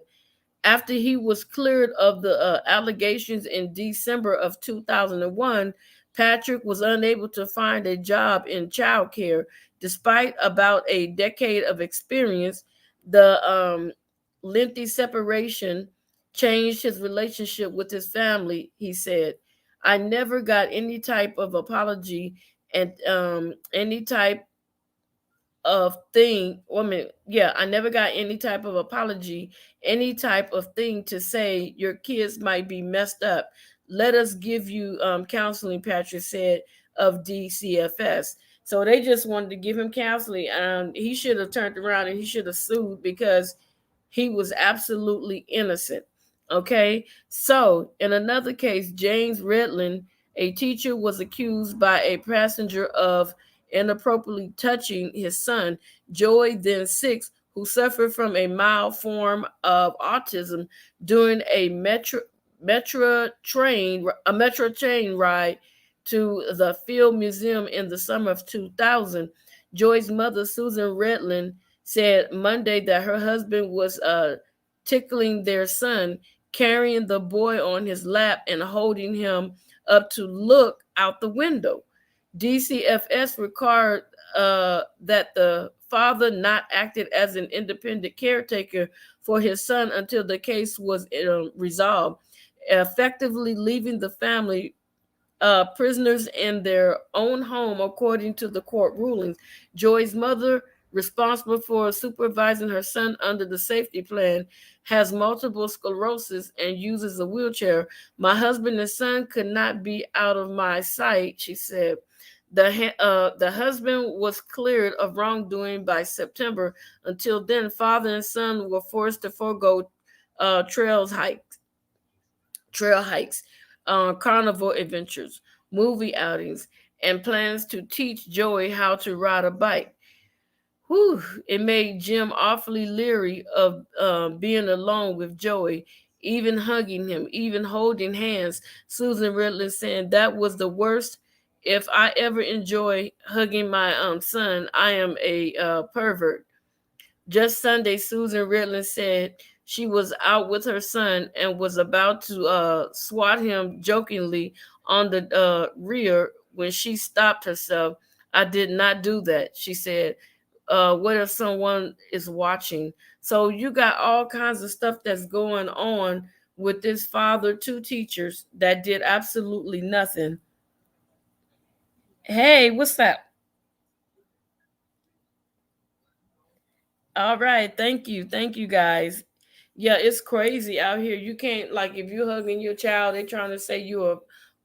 After he was cleared of the allegations in December of 2001, Patrick was unable to find a job in childcare. Despite about a decade of experience, the lengthy separation changed his relationship with his family, he said. I never got any type of apology and any type of thing. I never got any type of apology, any type of thing to say your kids might be messed up. Let us give you counseling, Patrick said of DCFS. So they just wanted to give him counseling. He should have turned around and he should have sued because he was absolutely innocent. Okay. So in another case, James Redland, a teacher, was accused by a passenger of inappropriately touching his son, Joy, then 6, who suffered from a mild form of autism during a metro train ride to the Field Museum in the summer of 2000. Joy's mother, Susan Redland, said Monday that her husband was tickling their son, carrying the boy on his lap and holding him up to look out the window. DCFS required that the father not acted as an independent caretaker for his son until the case was resolved, effectively leaving the family prisoners in their own home, according to the court rulings. Joy's mother, responsible for supervising her son under the safety plan, has multiple sclerosis and uses a wheelchair. My husband and son could not be out of my sight, she said. The husband was cleared of wrongdoing by September. Until then, father and son were forced to forego trail hikes, carnival adventures, movie outings, and plans to teach Joey how to ride a bike. Whew, it made Jim awfully leery of being alone with Joey, even hugging him, even holding hands. Susan Redland saying that was the worst. If I ever enjoy hugging my son, I am a pervert. Just Sunday, Susan Redland said she was out with her son and was about to swat him jokingly on the rear when she stopped herself. I did not do that, she said. What if someone is watching? So you got all kinds of stuff that's going on with this father, two teachers that did absolutely nothing. Hey, what's up? All right, thank you. Thank you guys. Yeah, it's crazy out here. You can't, like, if you're hugging your child, they're trying to say you're a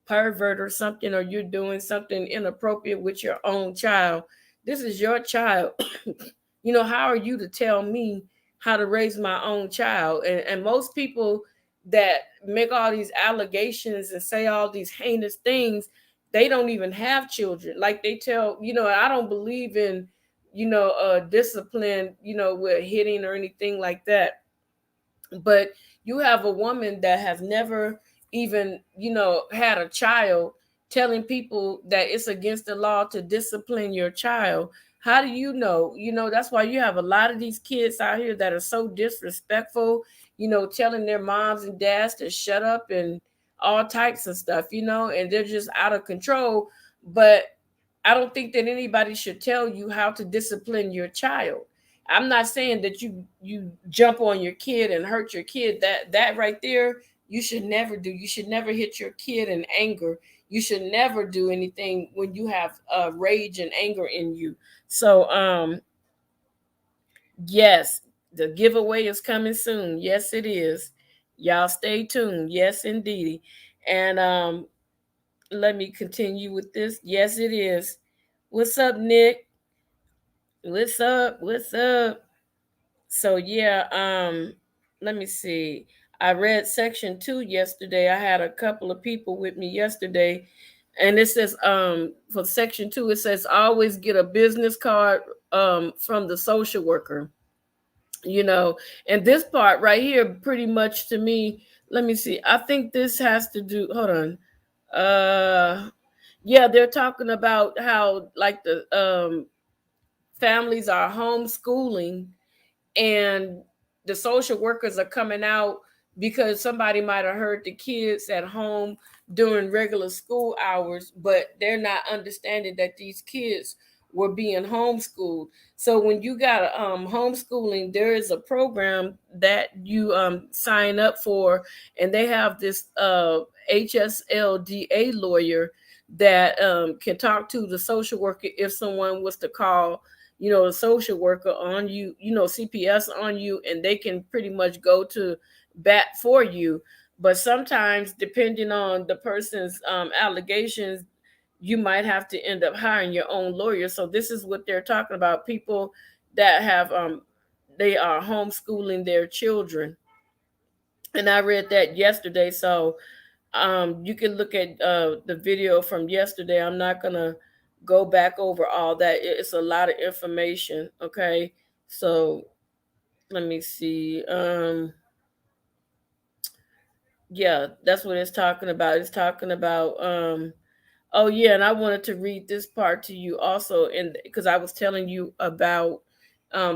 pervert or something, or you're doing something inappropriate with your own child. This is your child. How are you to tell me how to raise my own child? And most people that make all these allegations and say all these heinous things, they don't even have children. Like they tell, I don't believe in discipline, with hitting or anything like that. But you have a woman that has never even, had a child, telling people that it's against the law to discipline your child. How do you know? That's why you have a lot of these kids out here that are so disrespectful, telling their moms and dads to shut up and all types of stuff, and they're just out of control. But I don't think that anybody should tell you how to discipline your child. I'm not saying that you jump on your kid and hurt your kid. That right there, you should never do. You should never hit your kid in anger. You should never do anything when you have rage and anger in you. So yes, the giveaway is coming soon. Yes, it is. Y'all stay tuned. Yes, indeed. And let me continue with this. Yes, it is. What's up, Nick? What's up? What's up? So yeah, let me see. I read section 2 yesterday. I had a couple of people with me yesterday, and it says for section 2 it says always get a business card from the social worker. You know, and this part right here pretty much to me, let me see. I think this has to do, hold on. Yeah, they're talking about how like the families are homeschooling, and the social workers are coming out because somebody might have heard the kids at home during regular school hours, but they're not understanding that these kids were being homeschooled. So when you got homeschooling, there is a program that you sign up for, and they have this HSLDA lawyer that can talk to the social worker if someone was to call, a social worker on you, CPS on you, and they can pretty much go to bat for you. But sometimes, depending on the person's allegations, you might have to end up hiring your own lawyer. So this is what they're talking about: people that have they are homeschooling their children. And I read that yesterday. So you can look at the video from yesterday. I'm not gonna go back over all that. It's a lot of information. Okay, so let me see. Yeah, that's what it's talking about. It's talking about oh yeah, and I wanted to read this part to you also, and because I was telling you about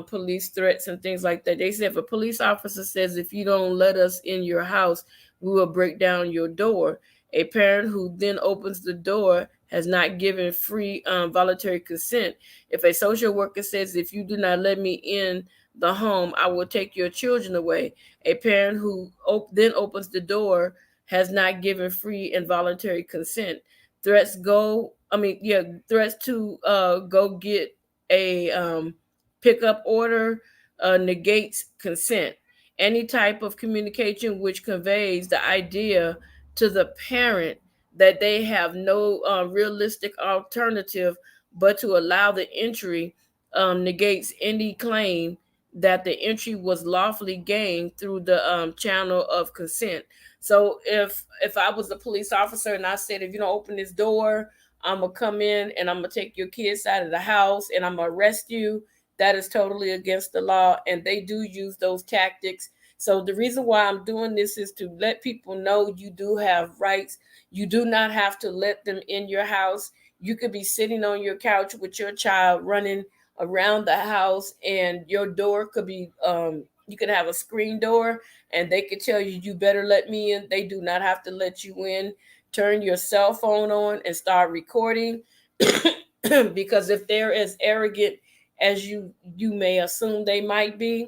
police threats and things like that. They said if a police officer says, "If you don't let us in your house, we will break down your door." A parent who then opens the door has not given free voluntary consent. If a social worker says, "If you do not let me in the home, I will take your children away," a parent who then opens the door has not given free and voluntary consent. Threats to go get a pickup order negates consent. Any type of communication which conveys the idea to the parent that they have no realistic alternative but to allow the entry negates any claim that the entry was lawfully gained through the channel of consent. So if I was a police officer and I said, if you don't open this door, I'm gonna come in and I'm gonna take your kids out of the house and I'm gonna arrest you, that is totally against the law. And they do use those tactics. So the reason why I'm doing this is to let people know you do have rights. You do not have to let them in your house. You could be sitting on your couch with your child running around the house, and your door could be you could have a screen door, and they could tell you, you better let me in. They do not have to let you in. Turn your cell phone on and start recording. Because if they're as arrogant as you may assume they might be,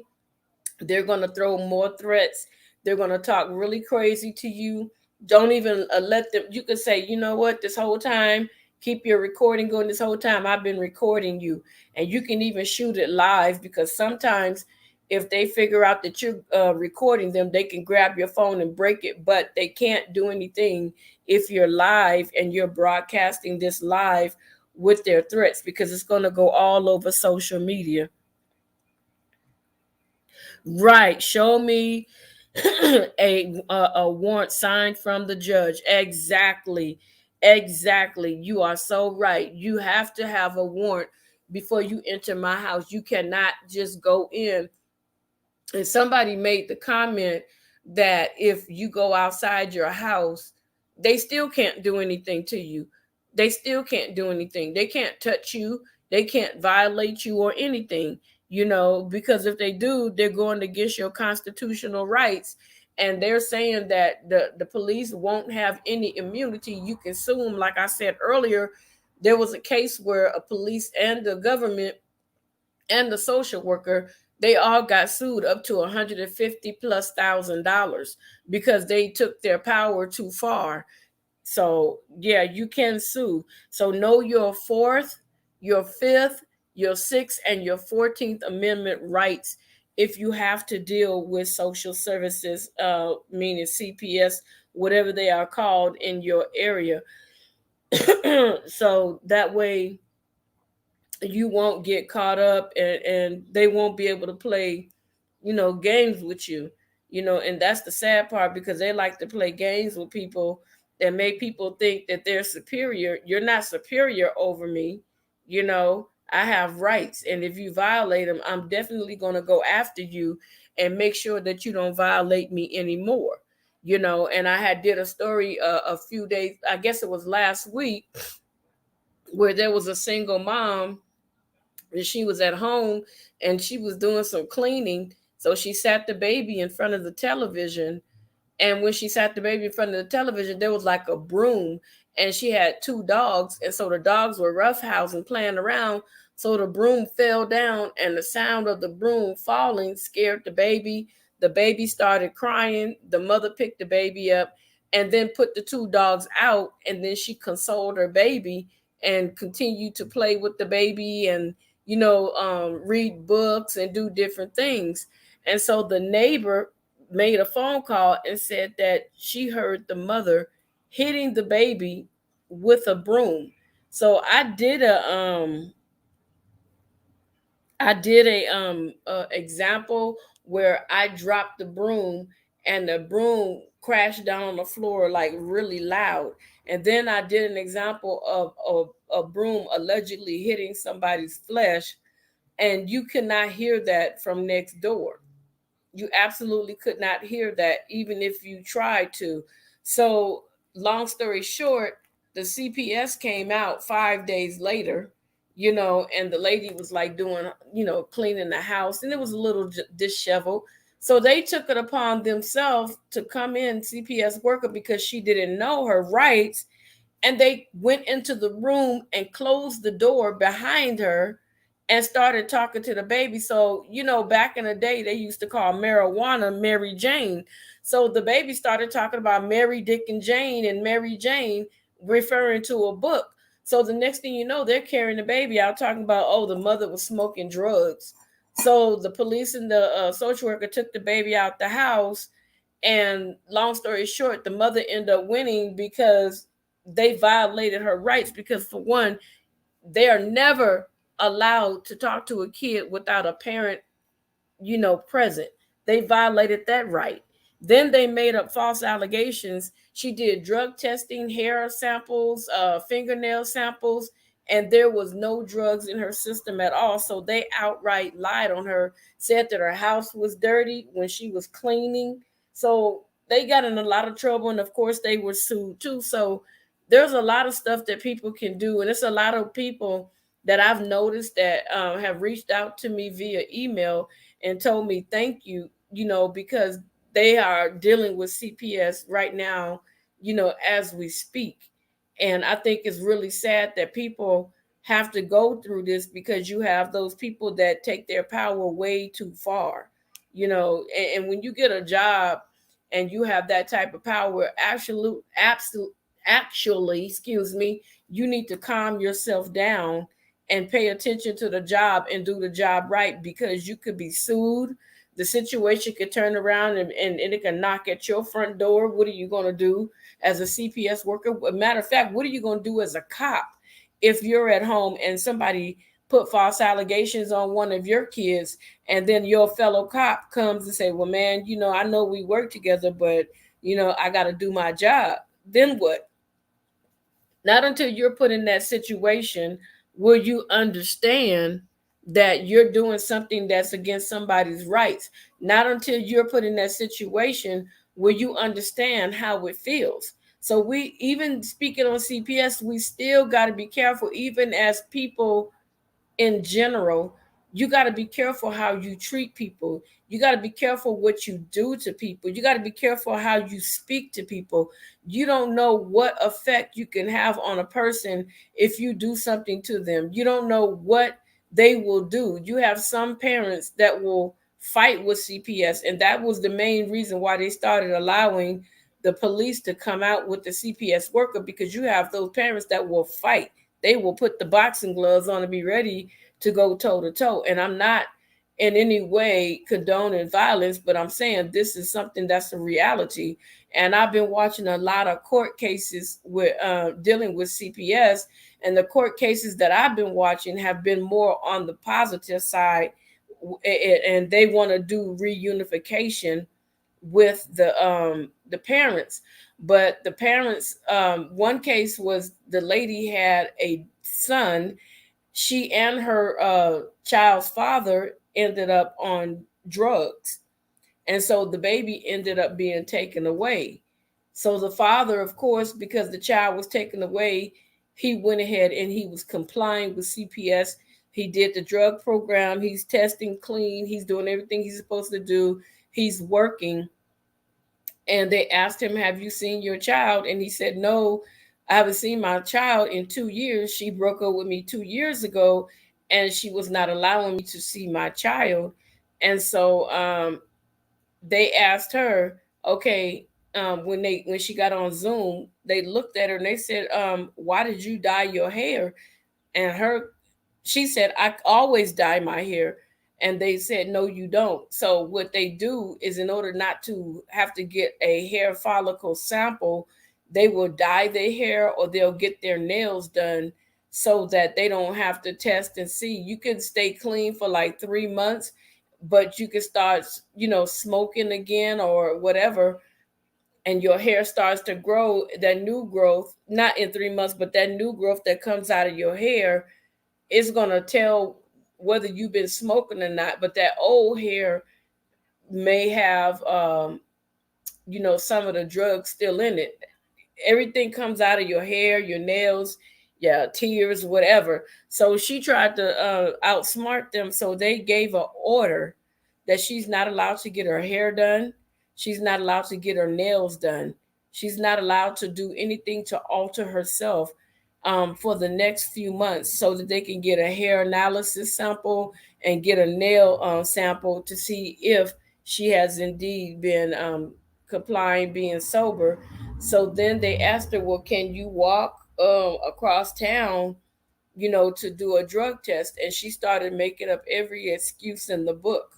they're going to throw more threats They're going to talk really crazy to you. Don't even let them. You can say, you know what, this whole time, keep your recording going. This whole time I've been recording you. And you can even shoot it live, because sometimes if they figure out that you're recording them, they can grab your phone and break it, but they can't do anything if you're live and you're broadcasting this live with their threats, because it's going to go all over social media. Right. Show me a warrant signed from the judge. Exactly. Exactly. You are so right. You have to have a warrant before you enter my house. You cannot just go in. And somebody made the comment that if you go outside your house, they still can't do anything to you. They still can't do anything. They can't touch you. They can't violate you or anything, because if they do, they're going against your constitutional rights. And they're saying that the police won't have any immunity. You can sue them. Like I said earlier, there was a case where a police and the government and the social worker, they all got sued up to 150 plus $1,000 because they took their power too far. So yeah, you can sue. So know your fourth, your fifth, your sixth, and your 14th Amendment rights if you have to deal with social services, meaning CPS, whatever they are called in your area. So that way you won't get caught up, and they won't be able to play games with you. And that's the sad part, because they like to play games with people and make people think that they're superior. You're not superior over me. I have rights, and if you violate them, I'm definitely going to go after you and make sure that you don't violate me anymore. And I had did a story a few days, I guess it was last week, where there was a single mom, and she was at home and she was doing some cleaning. So she sat the baby in front of the television. And when she sat the baby in front of the television, there was like a broom, and she had two dogs. And so the dogs were roughhousing, playing around. So the broom fell down, and the sound of the broom falling scared the baby. The baby started crying. The mother picked the baby up and then put the two dogs out. And then she consoled her baby and continued to play with the baby, and, read books and do different things. And so the neighbor made a phone call and said that she heard the mother hitting the baby with a broom. So I did a example where I dropped the broom, and the broom crashed down on the floor like really loud. And then I did an example of a broom allegedly hitting somebody's flesh, and you cannot hear that from next door. You absolutely could not hear that, even if you tried to. So, long story short, the CPS came out 5 days later, and the lady was like doing, cleaning the house, and it was a little disheveled. So they took it upon themselves to come in, CPS worker, because she didn't know her rights, and they went into the room and closed the door behind her and started talking to the baby. So, back in the day, they used to call marijuana Mary Jane. So the baby started talking about Mary, Dick, and Jane, and Mary Jane, referring to a book. So the next thing you know, they're carrying the baby out, talking about, oh, the mother was smoking drugs. So the police and the social worker took the baby out the house. And long story short, the mother ended up winning because they violated her rights. Because, for one, they are never allowed to talk to a kid without a parent, present. They violated that right. Then they made up false allegations. She did drug testing, hair samples, fingernail samples, and there was no drugs in her system at all. So they outright lied on her, said that her house was dirty when she was cleaning. So they got in a lot of trouble, and of course they were sued too. So there's a lot of stuff that people can do, and it's a lot of people that I've noticed that have reached out to me via email and told me thank you, because they are dealing with CPS right now, as we speak. And I think it's really sad that people have to go through this, because you have those people that take their power way too far, and when you get a job and you have that type of power, actually, excuse me, you need to calm yourself down and pay attention to the job and do the job right, because you could be sued. The situation could turn around, and it can knock at your front door. What are you going to do as a CPS worker? Matter of fact, what are you going to do as a cop if you're at home and somebody put false allegations on one of your kids, and then your fellow cop comes and say, well, man, I know we work together, but I got to do my job. Then what? Not until you're put in that situation will you understand that you're doing something that's against somebody's rights. Not until you're put in that situation will you understand how it feels. So we, even speaking on CPS, we still got to be careful, even as people in general. You got to be careful how you treat people. You got to be careful what you do to people. You got to be careful how you speak to people. You don't know what effect you can have on a person if you do something to them. You don't know what they will do. You have some parents that will fight with CPS, and that was the main reason why they started allowing the police to come out with the CPS worker, because you have those parents that will fight. They will put the boxing gloves on and be ready to go toe to toe. And I'm not in any way condoning violence, but I'm saying this is something that's a reality. And I've been watching a lot of court cases with dealing with CPS, and the court cases that I've been watching have been more on the positive side, and they want to do reunification with the parents. But the parents, one case was the lady had a son. She and her child's father ended up on drugs, and so the baby ended up being taken away. So the father, of course, because the child was taken away, he went ahead and he was complying with CPS. He did the drug program. He's testing clean. He's doing everything he's supposed to do. He's working. And they asked him, have you seen your child? And he said, no, I haven't seen my child in 2 years. She broke up with me 2 years ago, and she was not allowing me to see my child. And so they asked her, okay, when she got on Zoom, they looked at her and they said, why did you dye your hair? And she said, I always dye my hair. And they said, no, you don't. So what they do is, in order not to have to get a hair follicle sample, they will dye their hair or they'll get their nails done so that they don't have to test and see. You can stay clean for like 3 months, but you can start, smoking again or whatever, and your hair starts to grow. That new growth, not in 3 months, but that new growth that comes out of your hair is going to tell whether you've been smoking or not. But that old hair may have some of the drugs still in it. Everything comes out of your hair, your nails, yeah, tears, whatever. So she tried to outsmart them. So they gave an order that she's not allowed to get her hair done. She's not allowed to get her nails done. She's not allowed to do anything to alter herself for the next few months, so that they can get a hair analysis sample and get a nail sample to see if she has indeed been complying, being sober. So then they asked her, well, can you walk across town, to do a drug test? And she started making up every excuse in the book.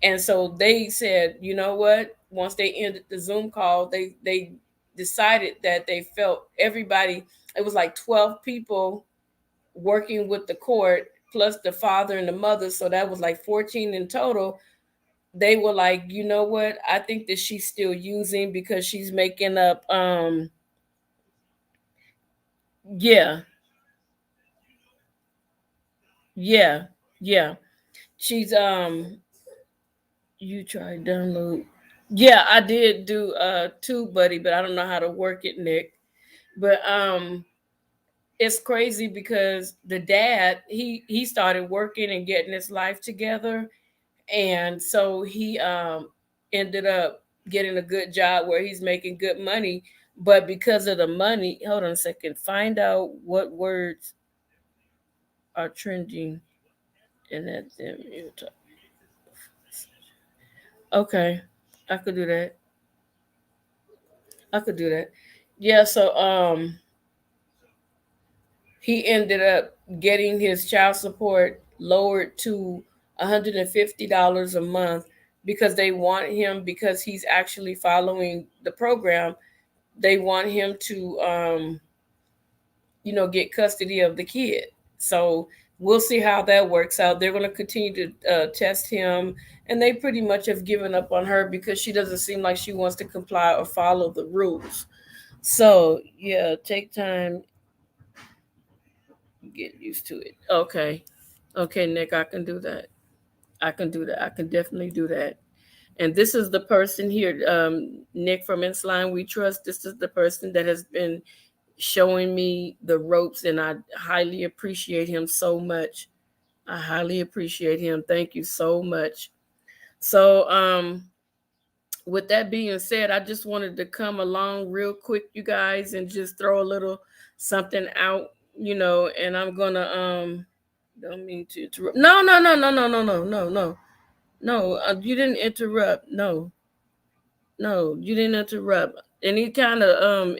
And so they said, you know what? Once they ended the Zoom call, they decided that they felt everybody, it was like 12 people working with the court, plus the father and the mother. So that was like 14 in total. They were like, you know what? I think that she's still using, because she's making up yeah, yeah, yeah. She's you try download. Yeah, I did do tube buddy, but I don't know how to work it, Nick. But it's crazy because the dad, he started working and getting his life together, and so he ended up getting a good job where he's making good money. But because of the money, hold on a second, find out what words are trending in that thing. Okay, I could do that. I could do that. Yeah, so he ended up getting his child support lowered to $150 a month because they want him, because he's actually following the program. They want him to get custody of the kid. So we'll see how that works out. They're going to continue to test him, and they pretty much have given up on her because she doesn't seem like she wants to comply or follow the rules. So yeah, take time, get used to it. Okay. Okay, Nick, I can do that. I can do that. I can definitely do that. And this is the person here, Nick from Insline We Trust. This is the person that has been showing me the ropes, and I highly appreciate him so much. I highly appreciate him. Thank you so much. So, with that being said, I just wanted to come along real quick, you guys, and just throw a little something out, and I'm gonna don't mean to interrupt. No, no, no, no, no, no, no, no, no. No, you didn't interrupt. No, no, you didn't interrupt. Any kind of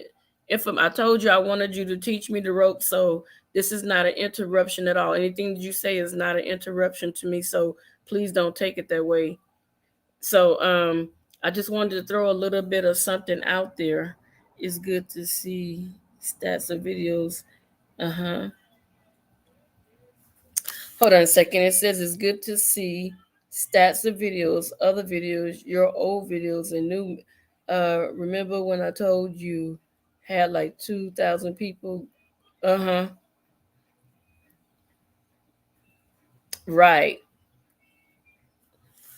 if I told you I wanted you to teach me the ropes, so this is not an interruption at all. Anything that you say is not an interruption to me, so please don't take it that way. So I just wanted to throw a little bit of something out there. It's good to see stats of videos. Uh-huh. Hold on a second. It says it's good to see stats of videos, other videos, your old videos, and new. Remember when I told you had like 2,000 people? Uh huh. Right.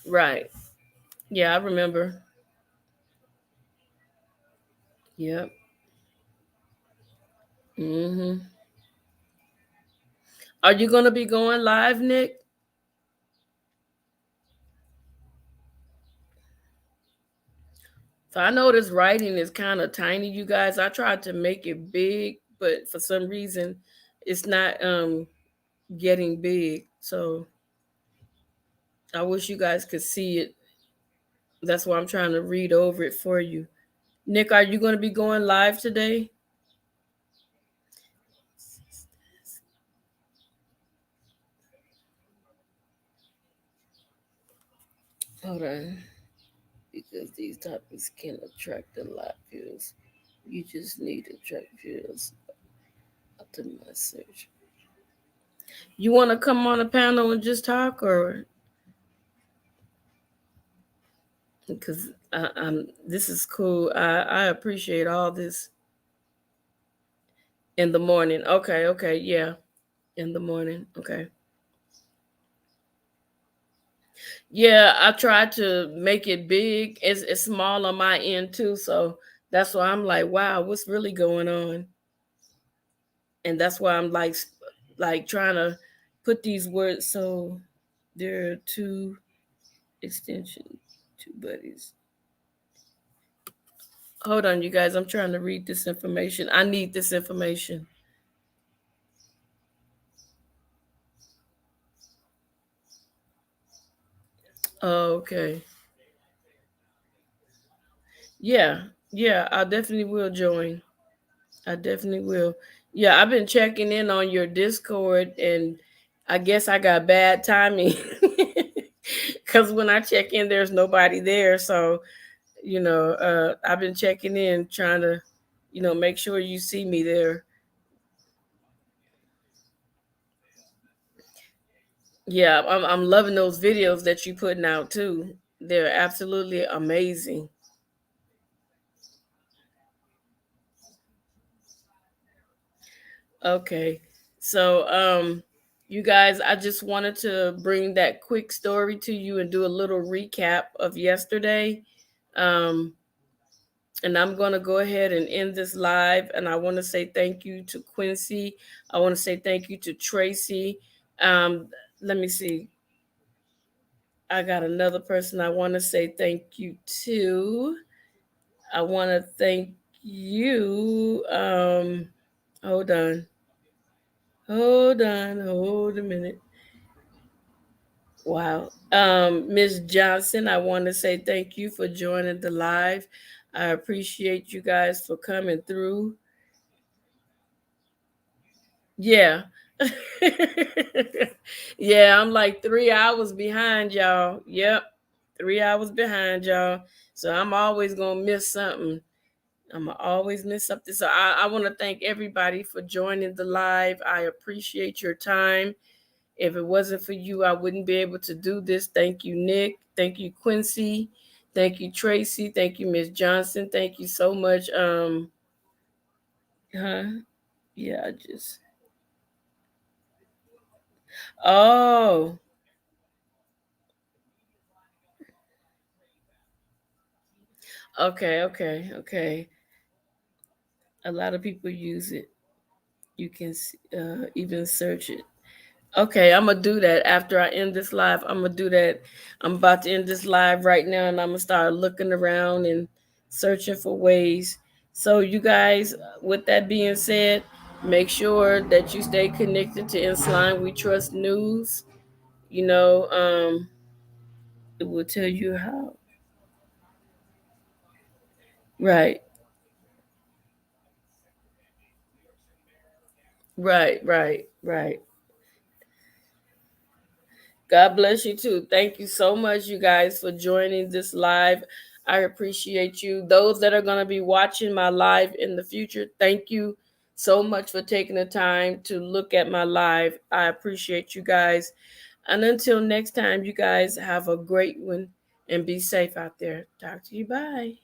Right. Yeah, I remember. Yep. Mm-hmm. Are you gonna be going live, Nick? So I know this writing is kind of tiny, you guys. I tried to make it big, but for some reason, it's not getting big. So I wish you guys could see it. That's why I'm trying to read over it for you. Nick, are you going to be going live today? Hold on. Because these topics can attract a lot of views. You just need to attract views. Optimize search. You want to come on a panel and just talk, or because this is cool. I appreciate all this in the morning. Okay, okay, yeah, in the morning. Okay. Yeah, I tried to make it big. It's small on my end too, so that's why I'm like, wow, what's really going on? And that's why I'm like trying to put these words. So there are two extension, two buddies. Hold on, you guys. I'm trying to read this information. I need this information. Okay. Yeah, yeah, I definitely will join. I definitely will. Yeah, I've been checking in on your Discord, and I guess I got bad timing because when I check in, there's nobody there. So, I've been checking in, trying to, make sure you see me there. Yeah, I'm loving those videos that you putting out too. They're absolutely amazing. Okay. So, you guys, I just wanted to bring that quick story to you and do a little recap of yesterday. Um, and I'm going to go ahead and end this live. And I want to say thank you to Quincy. I want to say thank you to Tracy. Let me see. I got another person I want to say thank you to. I want to thank you. Hold on. Hold on. Hold a minute. Wow. Ms. Johnson, I want to say thank you for joining the live. I appreciate you guys for coming through. Yeah. Yeah, I'm like 3 hours behind y'all. Yep. 3 hours behind y'all. So I'm always gonna miss something. I'm gonna always miss something. So I want to thank everybody for joining the live. I appreciate your time. If it wasn't for you, I wouldn't be able to do this. Thank you, Nick. Thank you, Quincy. Thank you, Tracy. Thank you, Miss Johnson. Thank you so much. Huh? Yeah, I just. Oh, okay. A lot of people use it. You can even search it. Okay, I'm gonna do that after I end this live. I'm gonna do that. I'm about to end this live right now, and I'm gonna start looking around and searching for ways. So, you guys, with that being said, make sure that you stay connected to Inslime We Trust News. You know, it will tell you how. Right, right. God bless you too. Thank you so much, you guys, for joining this live. I appreciate you. Those that are going to be watching my live in the future, thank you so much for taking the time to look at my live. I appreciate you guys. And until next time, you guys have a great one and be safe out there. Talk to you. Bye.